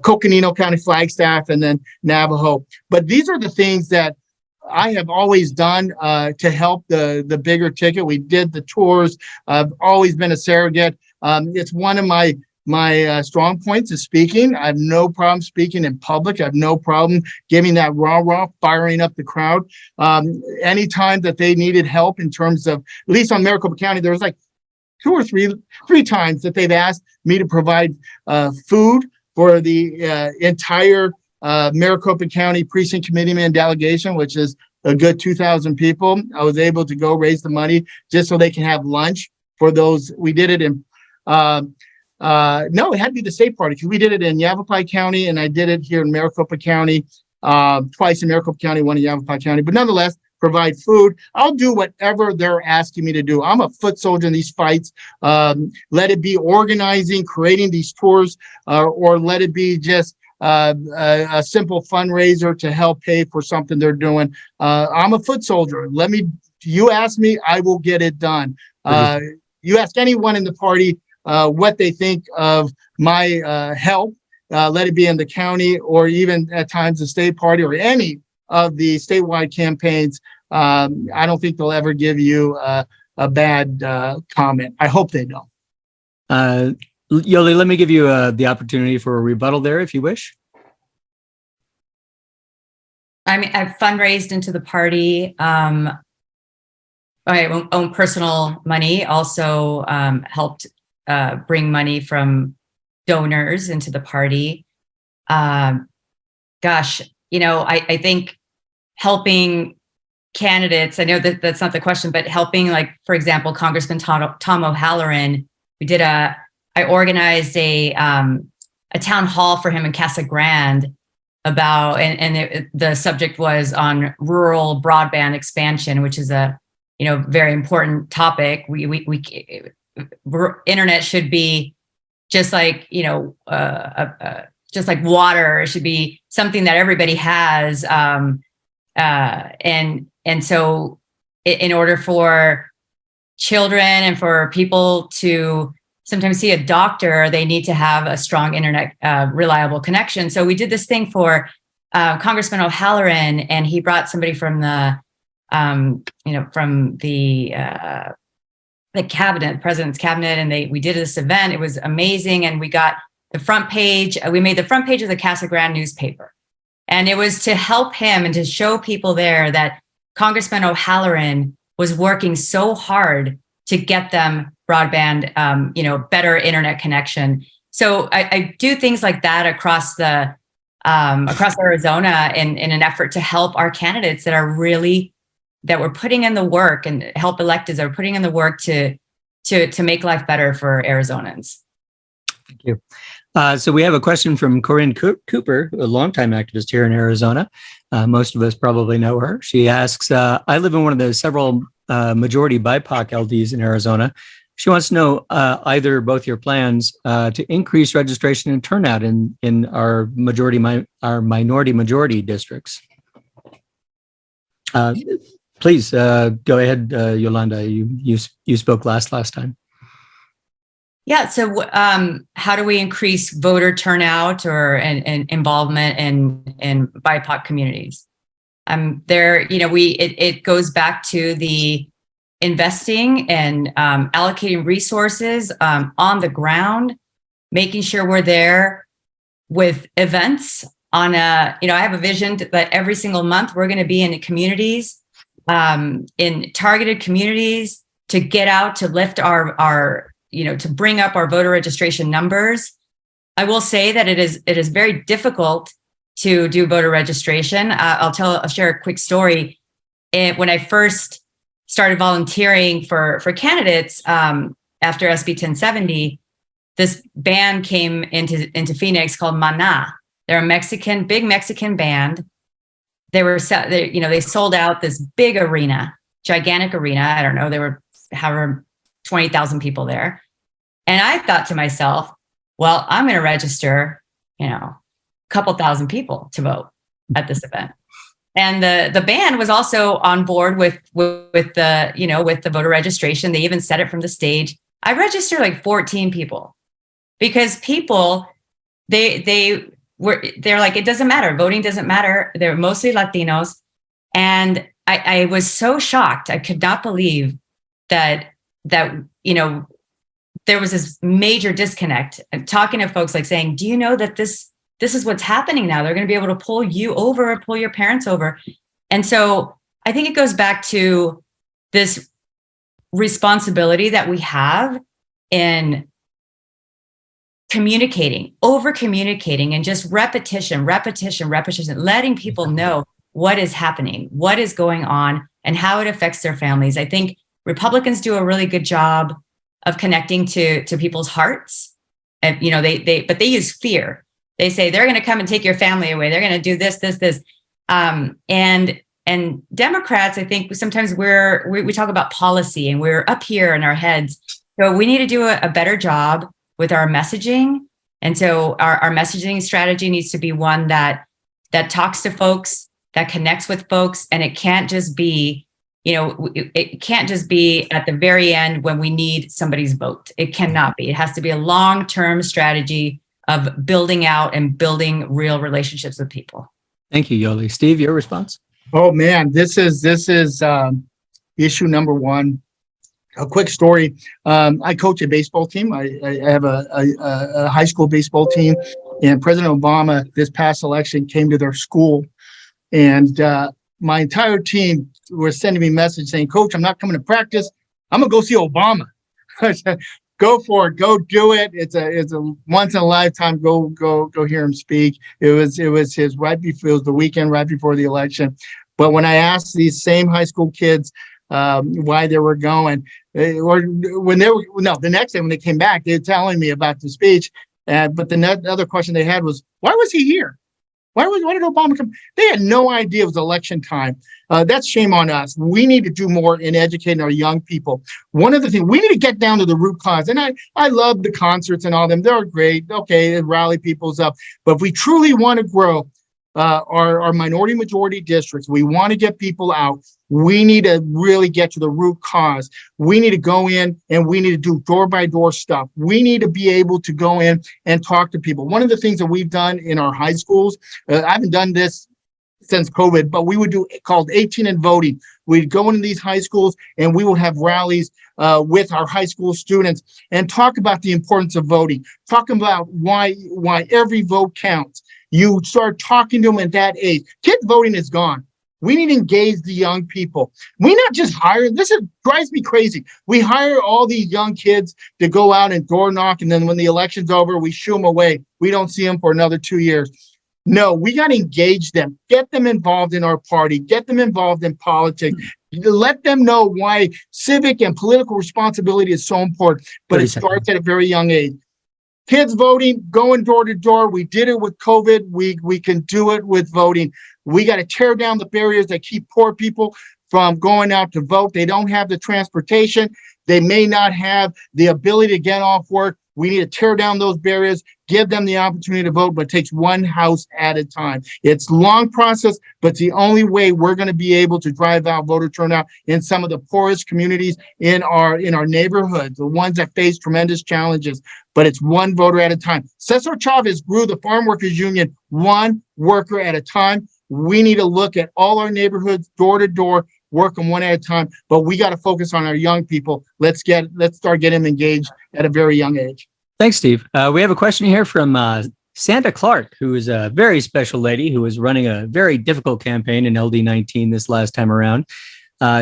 Coconino County, Flagstaff, and then Navajo. But these are the things that I have always done to help the bigger ticket. We did the tours. I've always been a surrogate. It's one of my strong points is speaking. I have no problem speaking in public. I have no problem giving that rah-rah, firing up the crowd. Anytime that they needed help in terms of, at least on Maricopa County, there was like two or three times that they've asked me to provide food for the entire Maricopa County Precinct Committeeman delegation, which is a good 2,000 people. I was able to go raise the money just so they can have lunch for those. We did it in no, it had to be the state party, because we did it in Yavapai County, and I did it here in Maricopa County, twice in Maricopa County, one in Yavapai County. But nonetheless, provide food. I'll do whatever they're asking me to do. I'm a foot soldier in these fights. Let it be organizing, creating these tours, or let it be just a simple fundraiser to help pay for something they're doing. I'm a foot soldier. You ask me, I will get it done. You ask anyone in the party what they think of my help, let it be in the county or even at times the state party or any of the statewide campaigns. I don't think they'll ever give you a bad comment. I hope they don't. Yoli, let me give you the opportunity for a rebuttal there, if you wish. I mean, I've fundraised into the party. My own personal money, also helped bring money from donors into the party. I think helping candidates, I know that that's not the question, but helping, like, for example, Congressman Tom O'Halloran, I organized a town hall for him in Casa Grande about, the subject was on rural broadband expansion, which is a, very important topic. Internet should be just like, just like water. It should be something that everybody has. And so in order for children and for people to sometimes see a doctor, they need to have a strong internet, reliable connection. So we did this thing for Congressman O'Halloran, and he brought somebody from the cabinet, president's cabinet, and we did this event. It was amazing. And we got the front page. We made the front page of the Casa Grande newspaper. And it was to help him and to show people there that Congressman O'Halloran was working so hard to get them broadband, better internet connection. So I do things like that across Arizona in an effort to help our candidates that we're putting in the work, and help electeds that are putting in the work to make life better for Arizonans. Thank you. So we have a question from Corinne Cooper, a longtime activist here in Arizona. Most of us probably know her. She asks, I live in one of the several majority BIPOC LDs in Arizona. She wants to know either or both your plans to increase registration and turnout in our minority majority districts. Please go ahead, Yolanda. You spoke last time. Yeah. So, how do we increase voter turnout and involvement in BIPOC communities? It goes back to the investing and allocating resources on the ground, making sure we're there with events on I have a vision that every single month we're going to be in communities, in targeted communities, to get out, to lift our to bring up our voter registration numbers. I will say that it is very difficult to do voter registration. I'll share a quick story. When I first started volunteering for candidates after SB 1070, this band came into Phoenix called Mana. They're a big Mexican band. They sold out this big arena, gigantic arena. I don't know, there were however 20,000 people there. And I thought to myself, well, I'm going to register, a couple thousand people to vote at this event. And the band was also on board with the voter registration. They even said it from the stage. I registered like 14 people because people, they're like, it doesn't matter. Voting doesn't matter. They're mostly Latinos. And I was so shocked. I could not believe that there was this major disconnect. I'm talking to folks like saying, do you know that this is what's happening now? They're going to be able to pull you over or pull your parents over. And so I think it goes back to this responsibility that we have in over communicating, and just repetition, letting people know what is happening, what is going on, and how it affects their families. I think Republicans do a really good job of connecting to people's hearts. And, but they use fear. They say they're going to come and take your family away. They're going to do this. And Democrats, I think sometimes we talk about policy and we're up here in our heads. So we need to do a better job with our messaging. And so our messaging strategy needs to be one that talks to folks, that connects with folks. And it can't just be, it can't just be at the very end when we need somebody's vote. It cannot be. It has to be a long-term strategy of building out and building real relationships with people. Thank you, Yoli. Steve, your response? Oh man, this is issue number one. A quick story. I coach a baseball team. I have a high school baseball team, and President Obama this past election came to their school, and my entire team were sending me a message saying, "Coach, I'm not coming to practice. I'm gonna go see Obama." I said, "Go for it. Go do it. It's a once in a lifetime. Go hear him speak." It was the weekend right before the election. But when I asked these same high school kids why they were going, the next day when they came back, they were telling me about the speech. But the other question they had was, why was he here? Why did Obama come? They had no idea it was election time. That's shame on us. We need to do more in educating our young people. One of the things, we need to get down to the root cause. And I love the concerts and all them. They're great. Okay, it rally people's up. But if we truly want to grow our minority majority districts, we want to get people out, we need to really get to the root cause. We need to go in and we need to do door by door stuff. We need to be able to go in and talk to people. One of the things that we've done in our high schools, I haven't done this since COVID, but we would do called 18 and voting. We'd go into these high schools and we would have rallies with our high school students and talk about the importance of voting, talk about why every vote counts. You start talking to them at that age. Kid voting is gone. We need to engage the young people. We not just hire, drives me crazy. We hire all these young kids to go out and door knock, and then when the election's over, we shoo them away. We don't see them for another 2 years. No, we got to engage them, get them involved in our party, get them involved in politics, let them know why civic and political responsibility is so important, but it starts at a very young age. Kids voting, going door to door. We did it with COVID. We can do it with voting. We got to tear down the barriers that keep poor people from going out to vote. They don't have the transportation. They may not have the ability to get off work. We need to tear down those barriers, give them the opportunity to vote, but it takes one house at a time. It's a long process, but it's the only way we're going to be able to drive out voter turnout in some of the poorest communities in our neighborhoods, the ones that face tremendous challenges. But it's one voter at a time. Cesar Chavez grew the Farm Workers Union one worker at a time. We need to look at all our neighborhoods, door to door, work them one at a time, but we got to focus on our young people. Let's start getting them engaged at a very young age. Thanks, Steve. We have a question here from Santa Clark, who is a very special lady who is running a very difficult campaign in LD19 this last time around.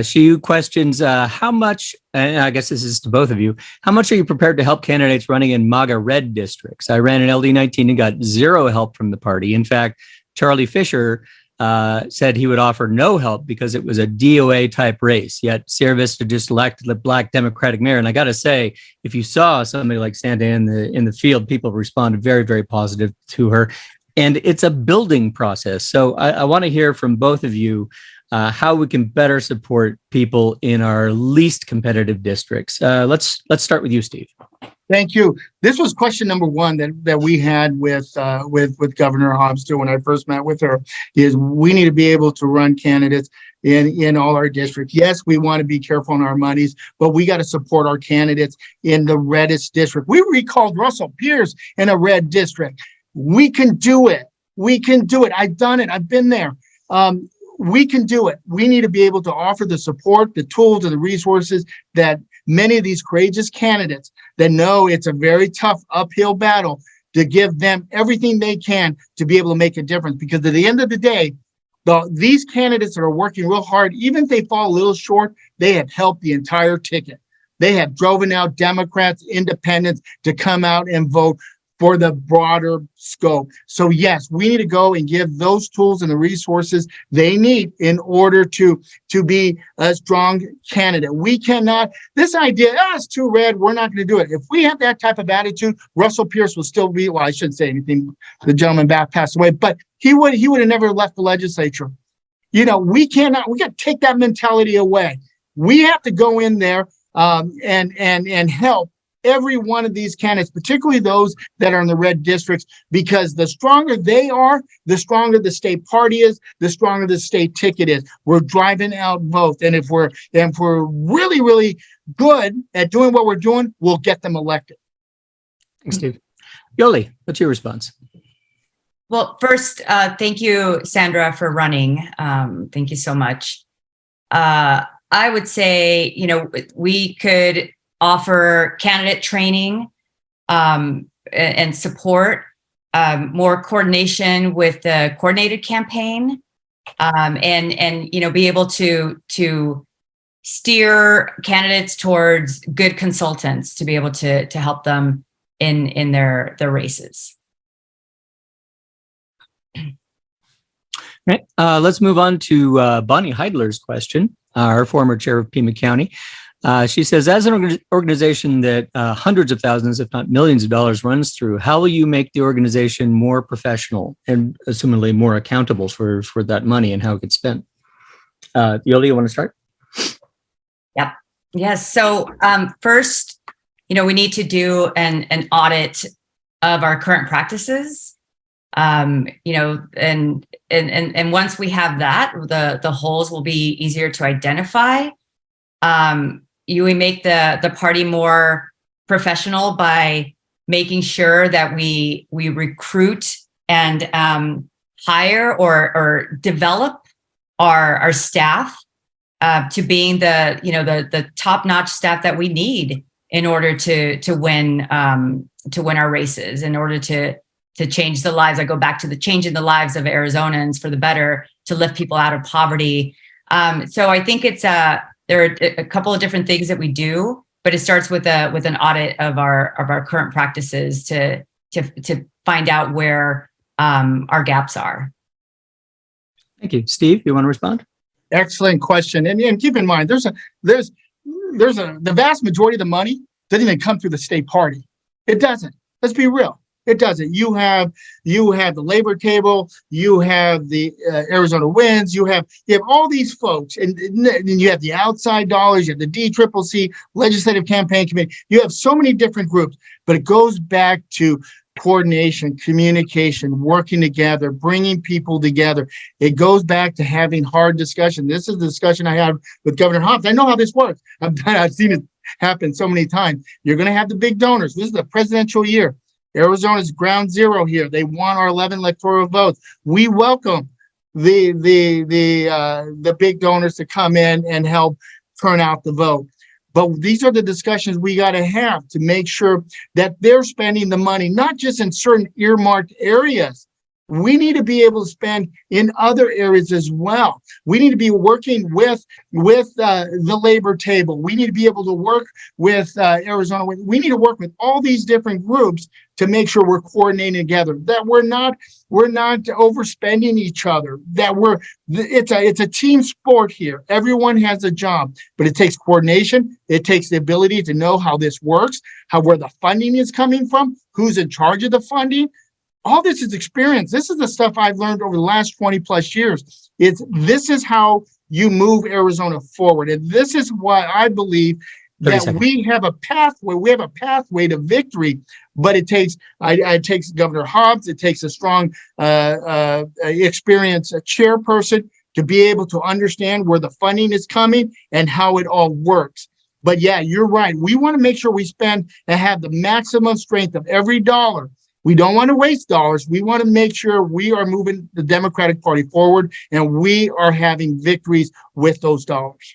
She questions how much, and I guess this is to both of you, how much are you prepared to help candidates running in MAGA red districts? I ran in LD19 and got zero help from the party. In fact, Charlie Fisher said he would offer no help because it was a DOA type race. Yet Sierra Vista just elected a Black Democratic mayor. And I got to say, if you saw somebody like Santa in the field, people responded very, very positive to her. And it's a building process. So I want to hear from both of you how we can better support people in our least competitive districts. Let's start with you, Steve. Thank you. This was question number one that we had with Governor Hobbs too when I first met with her, is we need to be able to run candidates in all our districts. Yes, we want to be careful on our monies, but we got to support our candidates in the reddest district. We recalled Russell Pierce in a red district. We can do it. We can do it. I've done it. I've been there. We can do it. We need to be able to offer the support, the tools, and the resources that many of these courageous candidates that know it's a very tough uphill battle, to give them everything they can to be able to make a difference. Because at the end of the day, these candidates that are working real hard, even if they fall a little short, they have helped the entire ticket. They have driven out Democrats, independents to come out and vote for the broader scope. So yes, we need to go and give those tools and the resources they need in order to be a strong candidate. We cannot, this idea, it's too red, we're not going to do it. If we have that type of attitude, Russell Pierce will still be, well, I shouldn't say anything, the gentleman back passed away, but he would have never left the legislature. We got to take that mentality away. We have to go in there and help every one of these candidates, particularly those that are in the red districts, because the stronger they are, the stronger the state party is, the stronger the state ticket is. We're driving out votes. And if we're really, really good at doing what we're doing, we'll get them elected. Thanks, Steve. Yoli, what's your response? Well, first, thank you, Sandra, for running. Thank you so much. I would say, we could offer candidate training and support, more coordination with the coordinated campaign, and be able to steer candidates towards good consultants to be able to help them in their races. Right. Let's move on to Bonnie Heidler's question, our former chair of Pima County. She says, as an organization that hundreds of thousands, if not millions of dollars runs through, how will you make the organization more professional and assumingly more accountable for that money and how it gets spent? Yoli, you want to start? Yep. Yes. So first, we need to do an audit of our current practices. And once we have that, the holes will be easier to identify. We make the party more professional by making sure that we recruit and hire or develop our staff to being the top-notch staff that we need in order to win our races, in order to change the lives. I go back to the changing the lives of Arizonans for the better, to lift people out of poverty. So I think there are a couple of different things that we do, but it starts with an audit of our current practices to find out where our gaps are. Thank you. Steve, you want to respond? Excellent question. And keep in mind, the vast majority of the money doesn't even come through the state party. It doesn't. Let's be real. It doesn't. You have the labor table, you have the Arizona Wins, you have all these folks, and you have the outside dollars, you have the DCCC, Legislative Campaign Committee. You have so many different groups, but it goes back to coordination, communication, working together, bringing people together. It goes back to having hard discussion. This is the discussion I had with Governor Hobbs. I know how this works. I've seen it happen so many times. You're going to have the big donors. This is the presidential year. Arizona's ground zero here. They want our 11 electoral votes. We welcome the big donors to come in and help turn out the vote. But these are the discussions we got to have to make sure that they're spending the money, not just in certain earmarked areas. We need to be able to spend in other areas as well. We need to be working with the labor table. We need to be able to work with Arizona. We need to work with all these different groups to make sure we're coordinating together, that we're not overspending each other, that it's a team sport here. Everyone has a job, but it takes coordination. It takes the ability to know how this works, where the funding is coming from, who's in charge of the funding. All this is experience. This is the stuff I've learned over the last 20 plus years. This is how you move Arizona forward. And this is why I believe that we have a pathway. We have a pathway to victory, but it takes Governor Hobbs. It takes a strong, experienced chairperson to be able to understand where the funding is coming and how it all works. But yeah, you're right. We want to make sure we spend and have the maximum strength of every dollar. We don't want to waste dollars. We want to make sure we are moving the Democratic Party forward and we are having victories with those dollars.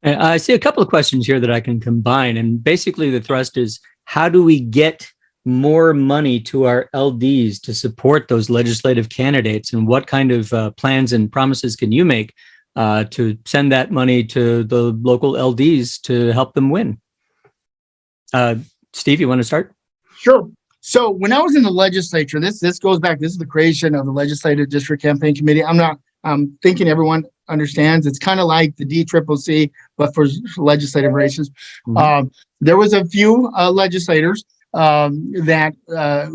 I see a couple of questions here that I can combine. And basically the thrust is, how do we get more money to our LDs to support those legislative candidates? And what kind of plans and promises can you make to send that money to the local LDs to help them win? Steve, you want to start? Sure. So when I was in the legislature, this goes back, this is the creation of the Legislative District Campaign Committee. I'm thinking everyone understands. It's kind of like the DCCC, but for legislative races. Mm-hmm. There was a few legislators that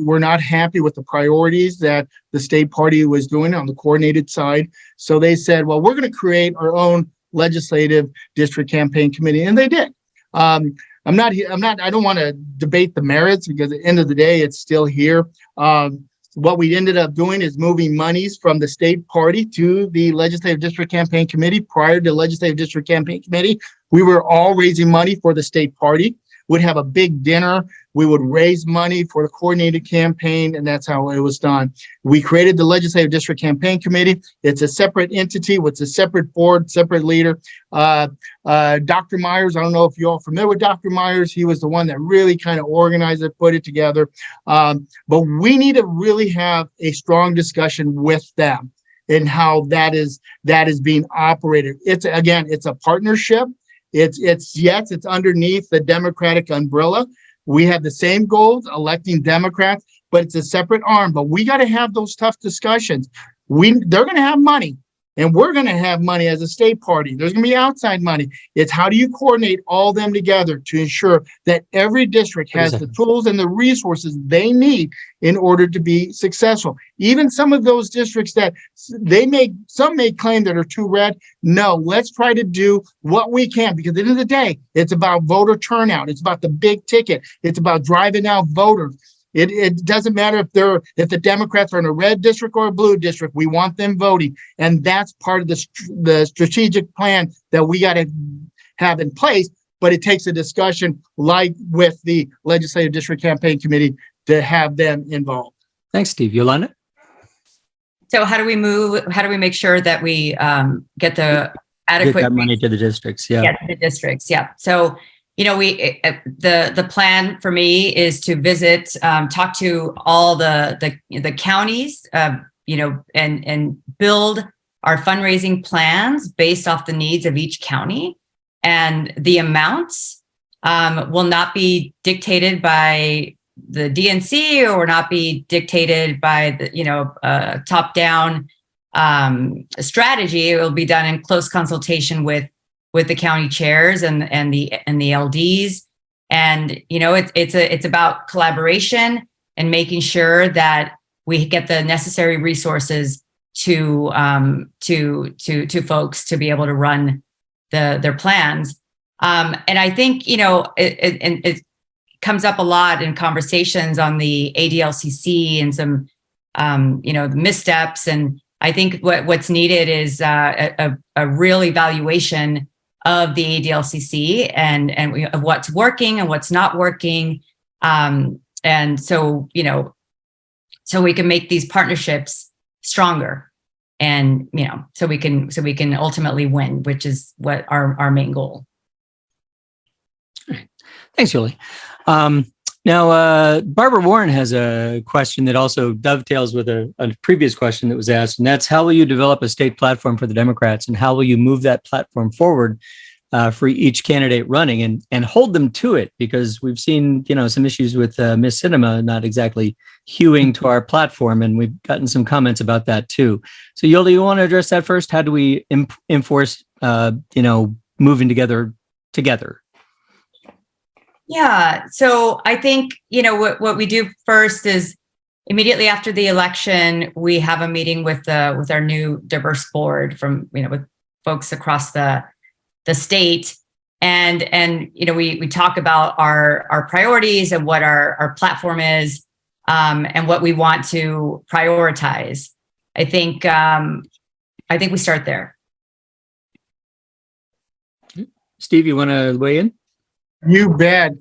were not happy with the priorities that the state party was doing on the coordinated side. So they said, well, we're going to create our own legislative district campaign committee. And they did. I don't want to debate the merits because at the end of the day, it's still here. What we ended up doing is moving monies from the state party to the Legislative District Campaign Committee. Prior to the Legislative District Campaign Committee, we were all raising money for the state party. We'd have a big dinner. We would raise money for the coordinated campaign, and that's how it was done. We created the Legislative District Campaign Committee. It's a separate entity with a separate board, separate leader. Dr. Myers, I don't know if you're all familiar with Dr. Myers. He was the one that really kind of organized it, put it together. But we need to really have a strong discussion with them and how that is being operated. It's a partnership. It's underneath the Democratic umbrella. We have the same goals, electing Democrats, but it's a separate arm. But we got to have those tough discussions. They're going to have money, and we're going to have money as a state party. There's going to be outside money. It's how do you coordinate all them together to ensure that every district has the tools and the resources they need in order to be successful. Even some of those districts that some may claim that are too red. No, let's try to do what we can, because at the end of the day, it's about voter turnout. It's about the big ticket. It's about driving out voters. It doesn't matter if the Democrats are in a red district or a blue district. We want them voting, and that's part of the strategic plan that we got to have in place. But it takes a discussion like with the Legislative District Campaign Committee to have them involved. Thanks, Steve. Yolanda? So how do we make sure that we get the adequate get that money to the districts? Yeah. Yeah, to the districts. Yeah. So, the plan for me is to visit, talk to all the counties, and build our fundraising plans based off the needs of each county, and the amounts will not be dictated by the DNC or not be dictated by the top-down strategy. It will be done in close consultation with the county chairs and the LDs, and it's about collaboration and making sure that we get the necessary resources to folks to be able to run their plans. And I think it comes up a lot in conversations on the ADLCC and some the missteps. And I think what's needed is a real evaluation of the ADLCC and of what's working and what's not working. And so we can make these partnerships stronger. and, so we can ultimately win, which is what our main goal. Thanks, Julie. Now, Barbara Warren has a question that also dovetails with a previous question that was asked, and that's how will you develop a state platform for the Democrats, and how will you move that platform forward for each candidate running and hold them to it? Because we've seen, some issues with Miss Cinema not exactly hewing to our platform, and we've gotten some comments about that too. So, Yolanda, you want to address that first? How do we enforce, moving together? Yeah. So I think, what we do first is immediately after the election, we have a meeting with our new diverse board from, with folks across the state. And we talk about our priorities and what our platform is, and what we want to prioritize. I think we start there. Steve, you want to weigh in? You bet.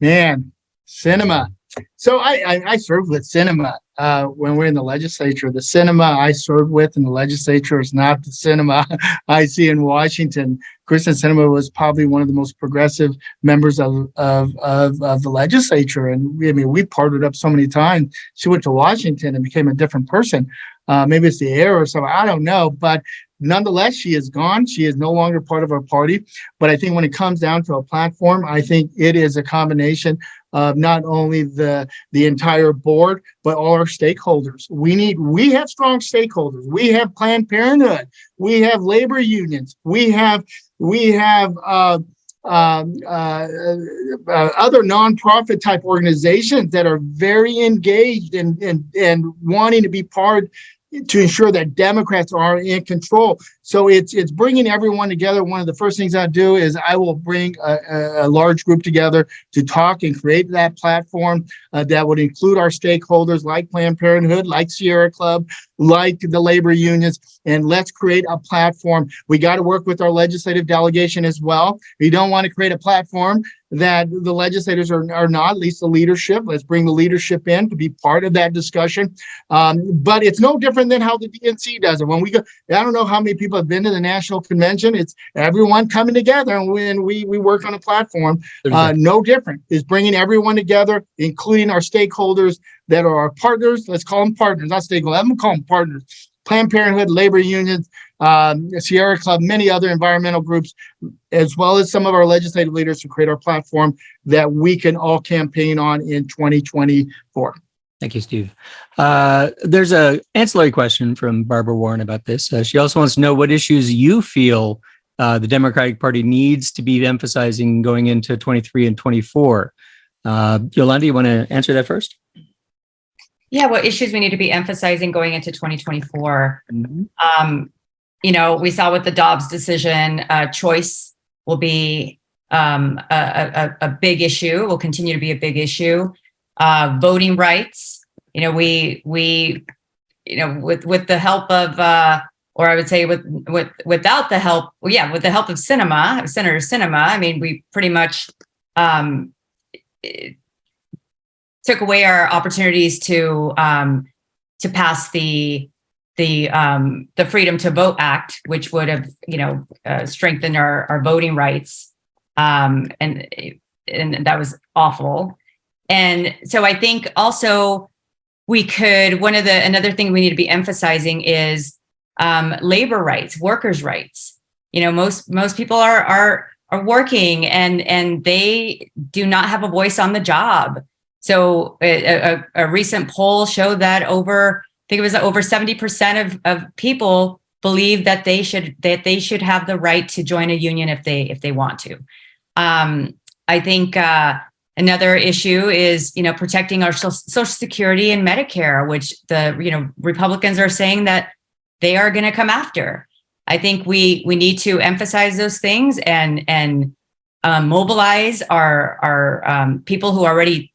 Man, cinema. So I served with cinema when we're in the legislature. The cinema I served with in the legislature is not the cinema I see in Washington. Kristen Sinema was probably one of the most progressive members of the legislature. And we partnered up so many times. She went to Washington and became a different person. Maybe it's the air or something. I don't know. But nonetheless, she is gone. She is no longer part of our party. But I think when it comes down to a platform, I think it is a combination of not only the entire board, but all our stakeholders. We have strong stakeholders. We have Planned Parenthood. We have labor unions. We have other nonprofit type organizations that are very engaged and wanting to be part to ensure that Democrats are in control. So it's bringing everyone together. One of the first things I do is I will bring a large group together to talk and create that platform that would include our stakeholders like Planned Parenthood, like Sierra Club, like the labor unions, and let's create a platform. We got to work with our legislative delegation as well. We don't want to create a platform that the legislators are not, at least the leadership. Let's bring the leadership in to be part of that discussion. But it's no different than how the DNC does it. When we go, I don't know how many people have been to the national convention. It's everyone coming together, and when we work on a platform, no different. Is bringing everyone together, including our stakeholders that are our partners. Let's call them partners, not stakeholders. I'm gonna call them partners. Planned Parenthood, labor unions, Sierra Club, many other environmental groups, as well as some of our legislative leaders to create our platform that we can all campaign on in 2024. Thank you, Steve. There's an ancillary question from Barbara Warren about this. She also wants to know what issues you feel the Democratic Party needs to be emphasizing going into 23 and 24. Yolanda, you want to answer that first? Yeah, what issues we need to be emphasizing going into 2024. Mm-hmm. We saw with the Dobbs decision, choice will be a big issue, will continue to be a big issue. Voting rights, with the help of, or I would say without the help, with the help of Senator Sinema, we pretty much took away our opportunities to pass the Freedom to Vote Act, which would have, strengthened our voting rights, and that was awful. And so I think also we could, another thing we need to be emphasizing is labor rights, workers' rights. Most people are working and they do not have a voice on the job. So a recent poll showed that over 70% of people believe that they should have the right to join a union if they want to. I think another issue is protecting our Social Security and Medicare, which the Republicans are saying that they are going to come after. I think we need to emphasize those things and mobilize our people who already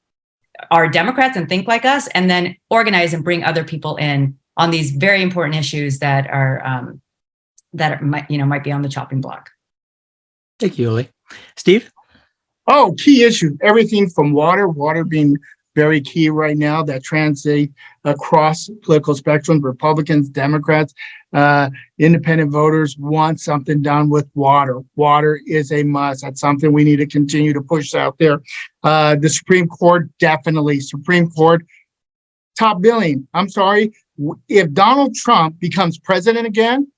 are Democrats and think like us, and then organize and bring other people in on these very important issues that might be on the chopping block. Thank you, Yoli. Steve? Oh, key issues. Everything from water being very key right now that translate across political spectrum. Republicans, Democrats, independent voters want something done with water. Water is a must. That's something we need to continue to push out there. The Supreme Court, definitely. Supreme Court, top billing. I'm sorry. If Donald Trump becomes president again,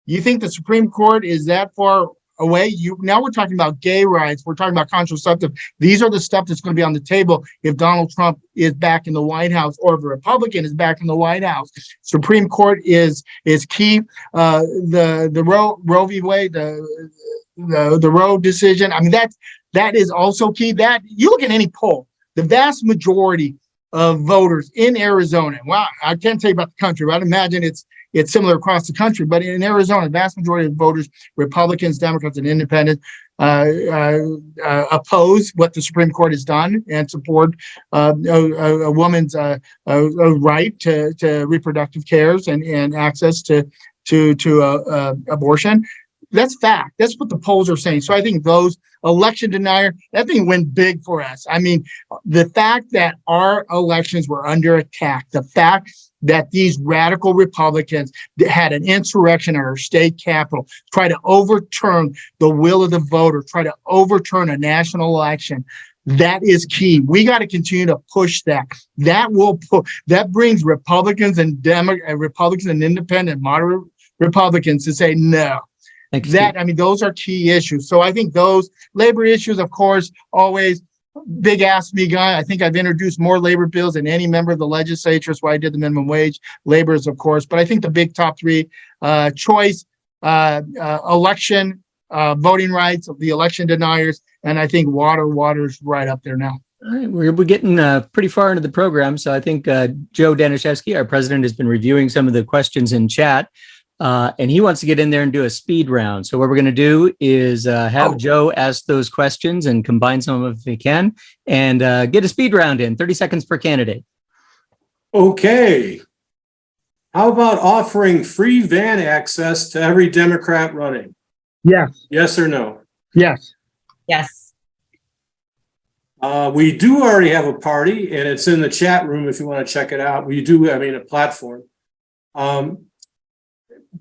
you think the Supreme Court is that far away? Now we're talking about gay rights. We're talking about contraceptive. These are the stuff that's going to be on the table if Donald Trump is back in the White House, or if a Republican is back in the White House. Supreme Court is key. The Roe v. Wade, the Roe decision. I mean, that is also key. That you look at any poll, the vast majority of voters in Arizona. Well, I can't tell you about the country, but I'd imagine it's similar across the country. But in Arizona, the vast majority of voters, Republicans, Democrats, and Independents, oppose what the Supreme Court has done and support a woman's right to reproductive cares and access to abortion. That's fact. That's what the polls are saying. So I think those election denier, that thing went big for us. I mean, the fact that our elections were under attack, the fact that these radical Republicans had an insurrection at our state capitol, try to overturn the will of the voter, try to overturn a national election. That is key. We got to continue to push that. That brings Republicans and Republicans and independent moderate Republicans to say no. Those are key issues. So I think those labor issues, of course, always big ask me guy. I think I've introduced more labor bills than any member of the legislature. That's why I did the minimum wage, laborers, of course. But I think the big top three, choice, election, voting rights of the election deniers, and I think water's right up there now. All right, we're getting pretty far into the program. So I think Joe Danishevsky, our president, has been reviewing some of the questions in chat. And he wants to get in there and do a speed round. So what we're going to do is have Joe ask those questions and combine some of them if he can, and get a speed round in, 30 seconds per candidate. Okay. How about offering free van access to every Democrat running? Yes. Yes or no? Yes. Yes. We do already have a party, and it's in the chat room if you want to check it out. We do, a platform.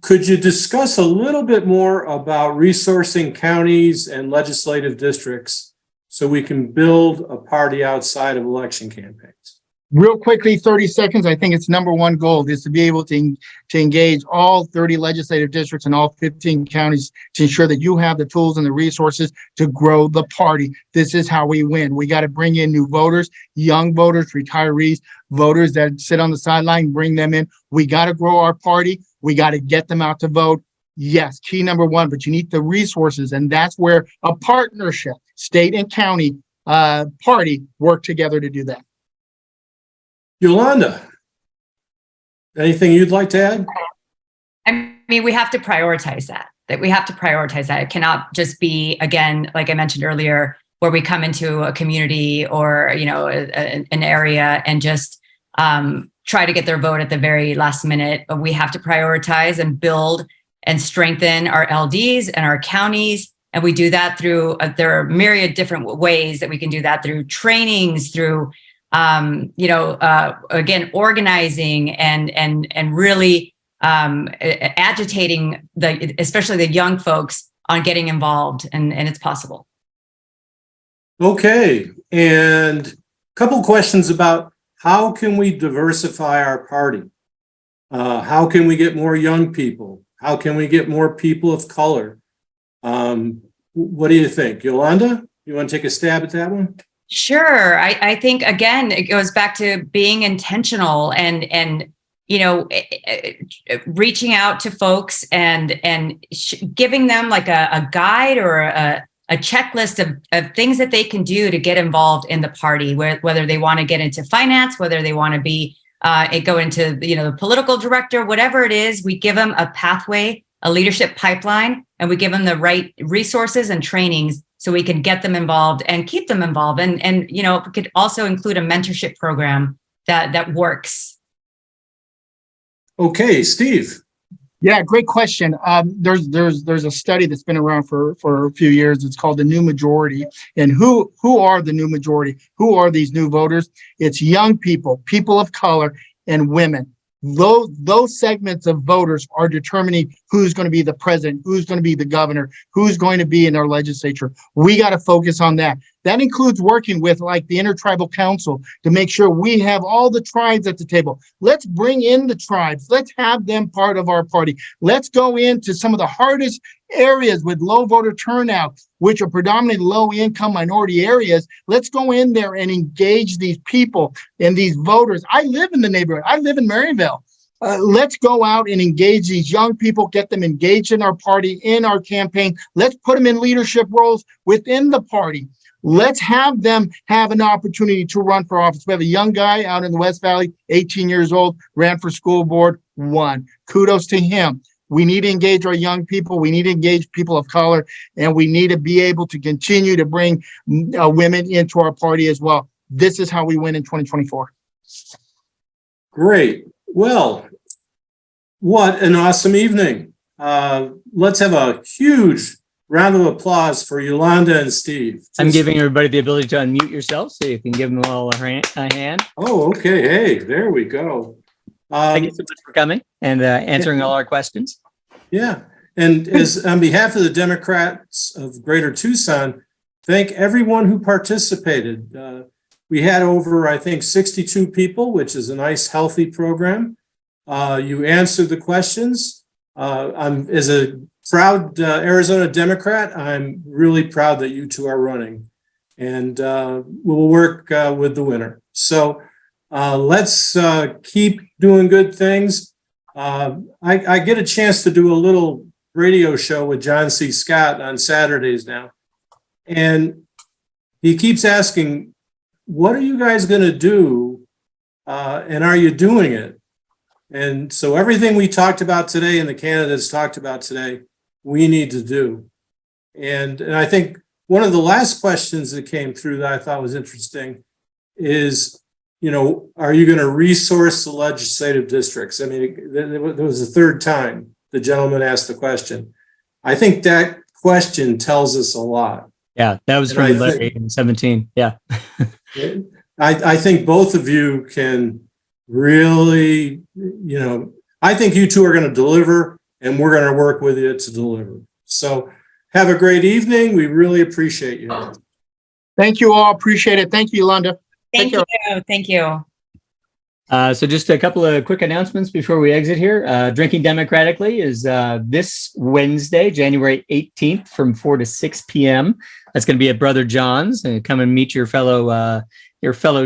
Could you discuss a little bit more about resourcing counties and legislative districts so we can build a party outside of election campaigns? Real quickly, 30 seconds. I think it's number one goal is to be able to engage all 30 legislative districts and all 15 counties to ensure that you have the tools and the resources to grow the party. This is how we win. We got to bring in new voters, young voters, retirees, voters that sit on the sideline, bring them in. We got to grow our party. We got to get them out to vote. Yes, key number one, but you need the resources. And that's where a partnership, state and county party work together to do that. Yolanda, anything you'd like to add? I mean, we have to prioritize that. We have to prioritize that. It cannot just be, again, like I mentioned earlier, where we come into a community or, an area and just try to get their vote at the very last minute. But we have to prioritize and build and strengthen our LDs and our counties. And we do that through, there are myriad different ways that we can do that, through trainings, through again, organizing and really agitating especially the young folks on getting involved, and it's possible. Okay, and a couple questions about how can we diversify our party? How can we get more young people? How can we get more people of color? What do you think, Yolanda? You want to take a stab at that one? Sure. I think, again, it goes back to being intentional and reaching out to folks and giving them like a guide or a checklist of things that they can do to get involved in the party, whether they want to get into finance, whether they want to be go into the political director, whatever it is. We give them a pathway, a leadership pipeline, and we give them the right resources and trainings so we can get them involved and keep them involved. And we could also include a mentorship program that works. Okay, Steve. Yeah, great question. There's a study that's been around for a few years. It's called the new majority. And who are the new majority? Who are these new voters? It's young people, people of color, and women. Those segments of voters are determining who's going to be the president, who's going to be the governor, who's going to be in our legislature. We got to focus on that. That includes working with like the Intertribal Council to make sure we have all the tribes at the table. Let's bring in the tribes. Let's have them part of our party. Let's go into some of the hardest areas with low voter turnout, which are predominantly low income minority areas. Let's go in there and engage these people and these voters. I live in the neighborhood. I live in Maryville. Let's go out and engage these young people, get them engaged in our party, in our campaign. Let's put them in leadership roles within the party. Let's have them have an opportunity to run for office. We have a young guy out in the West Valley, 18 years old, ran for school board, won. Kudos to him. We need to engage our young people. We need to engage people of color, and we need to be able to continue to bring women into our party as well. This is how we win in 2024. Great. Well, what an awesome evening. Let's have a huge round of applause for Yolanda and Steve. I'm giving everybody the ability to unmute yourself so you can give them all a hand. Oh, okay. Hey, there we go. Thank you so much for coming and answering all our questions. Yeah. And as on behalf of the Democrats of Greater Tucson, thank everyone who participated. We had over, I think, 62 people, which is a nice, healthy program. You answered the questions. As a proud Arizona Democrat, I'm really proud that you two are running, and we'll work with the winner. So let's keep doing good things. I get a chance to do a little radio show with John C. Scott on Saturdays now, and he keeps asking, what are you guys going to do, and are you doing it? And so everything we talked about today and the candidates talked about today, we need to do. And I think one of the last questions that came through that I thought was interesting is, you know, are you going to resource the legislative districts? I mean, there was the third time the gentleman asked the question. I think that question tells us a lot. Yeah, that was from Larry in 17. Yeah. I think both of you can really, you know, I think you two are going to deliver, and we're going to work with you to deliver. So have a great evening. We really appreciate you. Thank you all. Appreciate it. Thank you, Yolanda. Thank you. Thank you. So just a couple of quick announcements before we exit here. Drinking Democratically is this Wednesday, January 18th from 4 to 6 p.m. That's going to be at Brother John's. And come and meet your fellow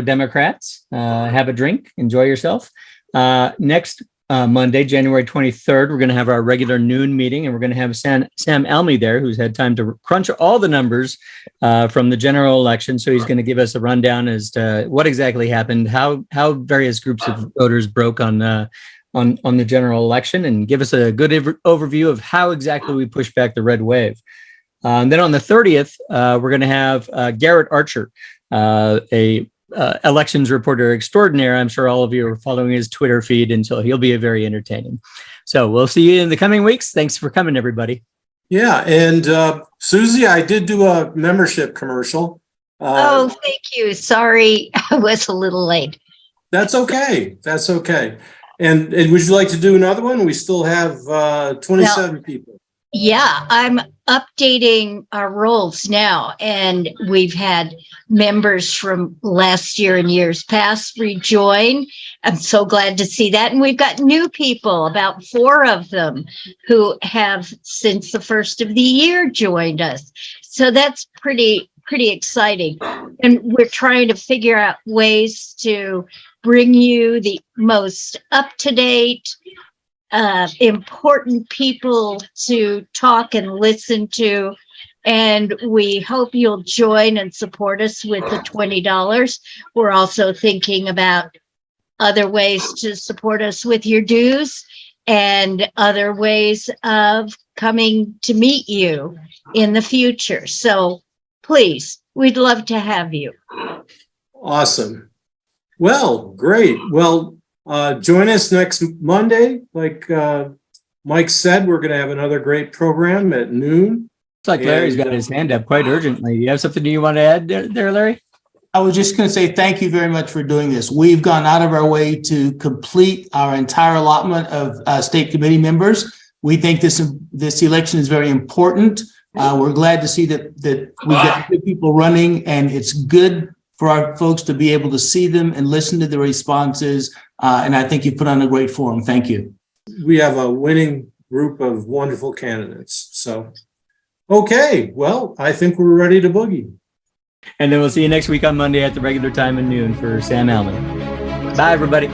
Democrats. Have a drink. Enjoy yourself. Next Monday, January 23rd, we're going to have our regular noon meeting, and we're going to have Sam Almy there, who's had time to crunch all the numbers from the general election. So he's going to give us a rundown as to what exactly happened, how various groups of voters broke on the general election, and give us a good overview of how exactly we push back the red wave. Then on the 30th, we're going to have Garrett Archer, a elections reporter extraordinaire. I'm sure all of you are following his Twitter feed, and so he'll be very entertaining. So we'll see you in the coming weeks. Thanks for coming, everybody. Yeah, and Susie, I did do a membership commercial. Oh, thank you. Sorry, I was a little late. That's okay. That's okay. And would you like to do another one? We still have 27 people. Yeah, I'm updating our roles now, and we've had members from last year and years past rejoin. I'm so glad to see that. And we've got new people, about 4 of them, who have since the first of the year joined us. So that's pretty exciting. And we're trying to figure out ways to bring you the most up-to-date, important people to talk and listen to. And we hope you'll join and support us with the $20. We're also thinking about other ways to support us with your dues and other ways of coming to meet you in the future. So please, we'd love to have you. Awesome. Well, great. Well, join us next Monday, like Mike said, we're going to have another great program at noon. It's like Larry's And, got his hand up quite urgently. You have something you want to add there, Larry? I was just going to say thank you very much for doing this. We've gone out of our way to complete our entire allotment of state committee members. We think this election is very important. We're glad to see that we've got good people running, and it's good for our folks to be able to see them and listen to the responses. And I think you put on a great forum. Thank you. we have a winning group of wonderful candidates. So, okay, well, I think we're ready to boogie. And then we'll see you next week on Monday at the regular time at noon for Sam Alman. Bye, everybody.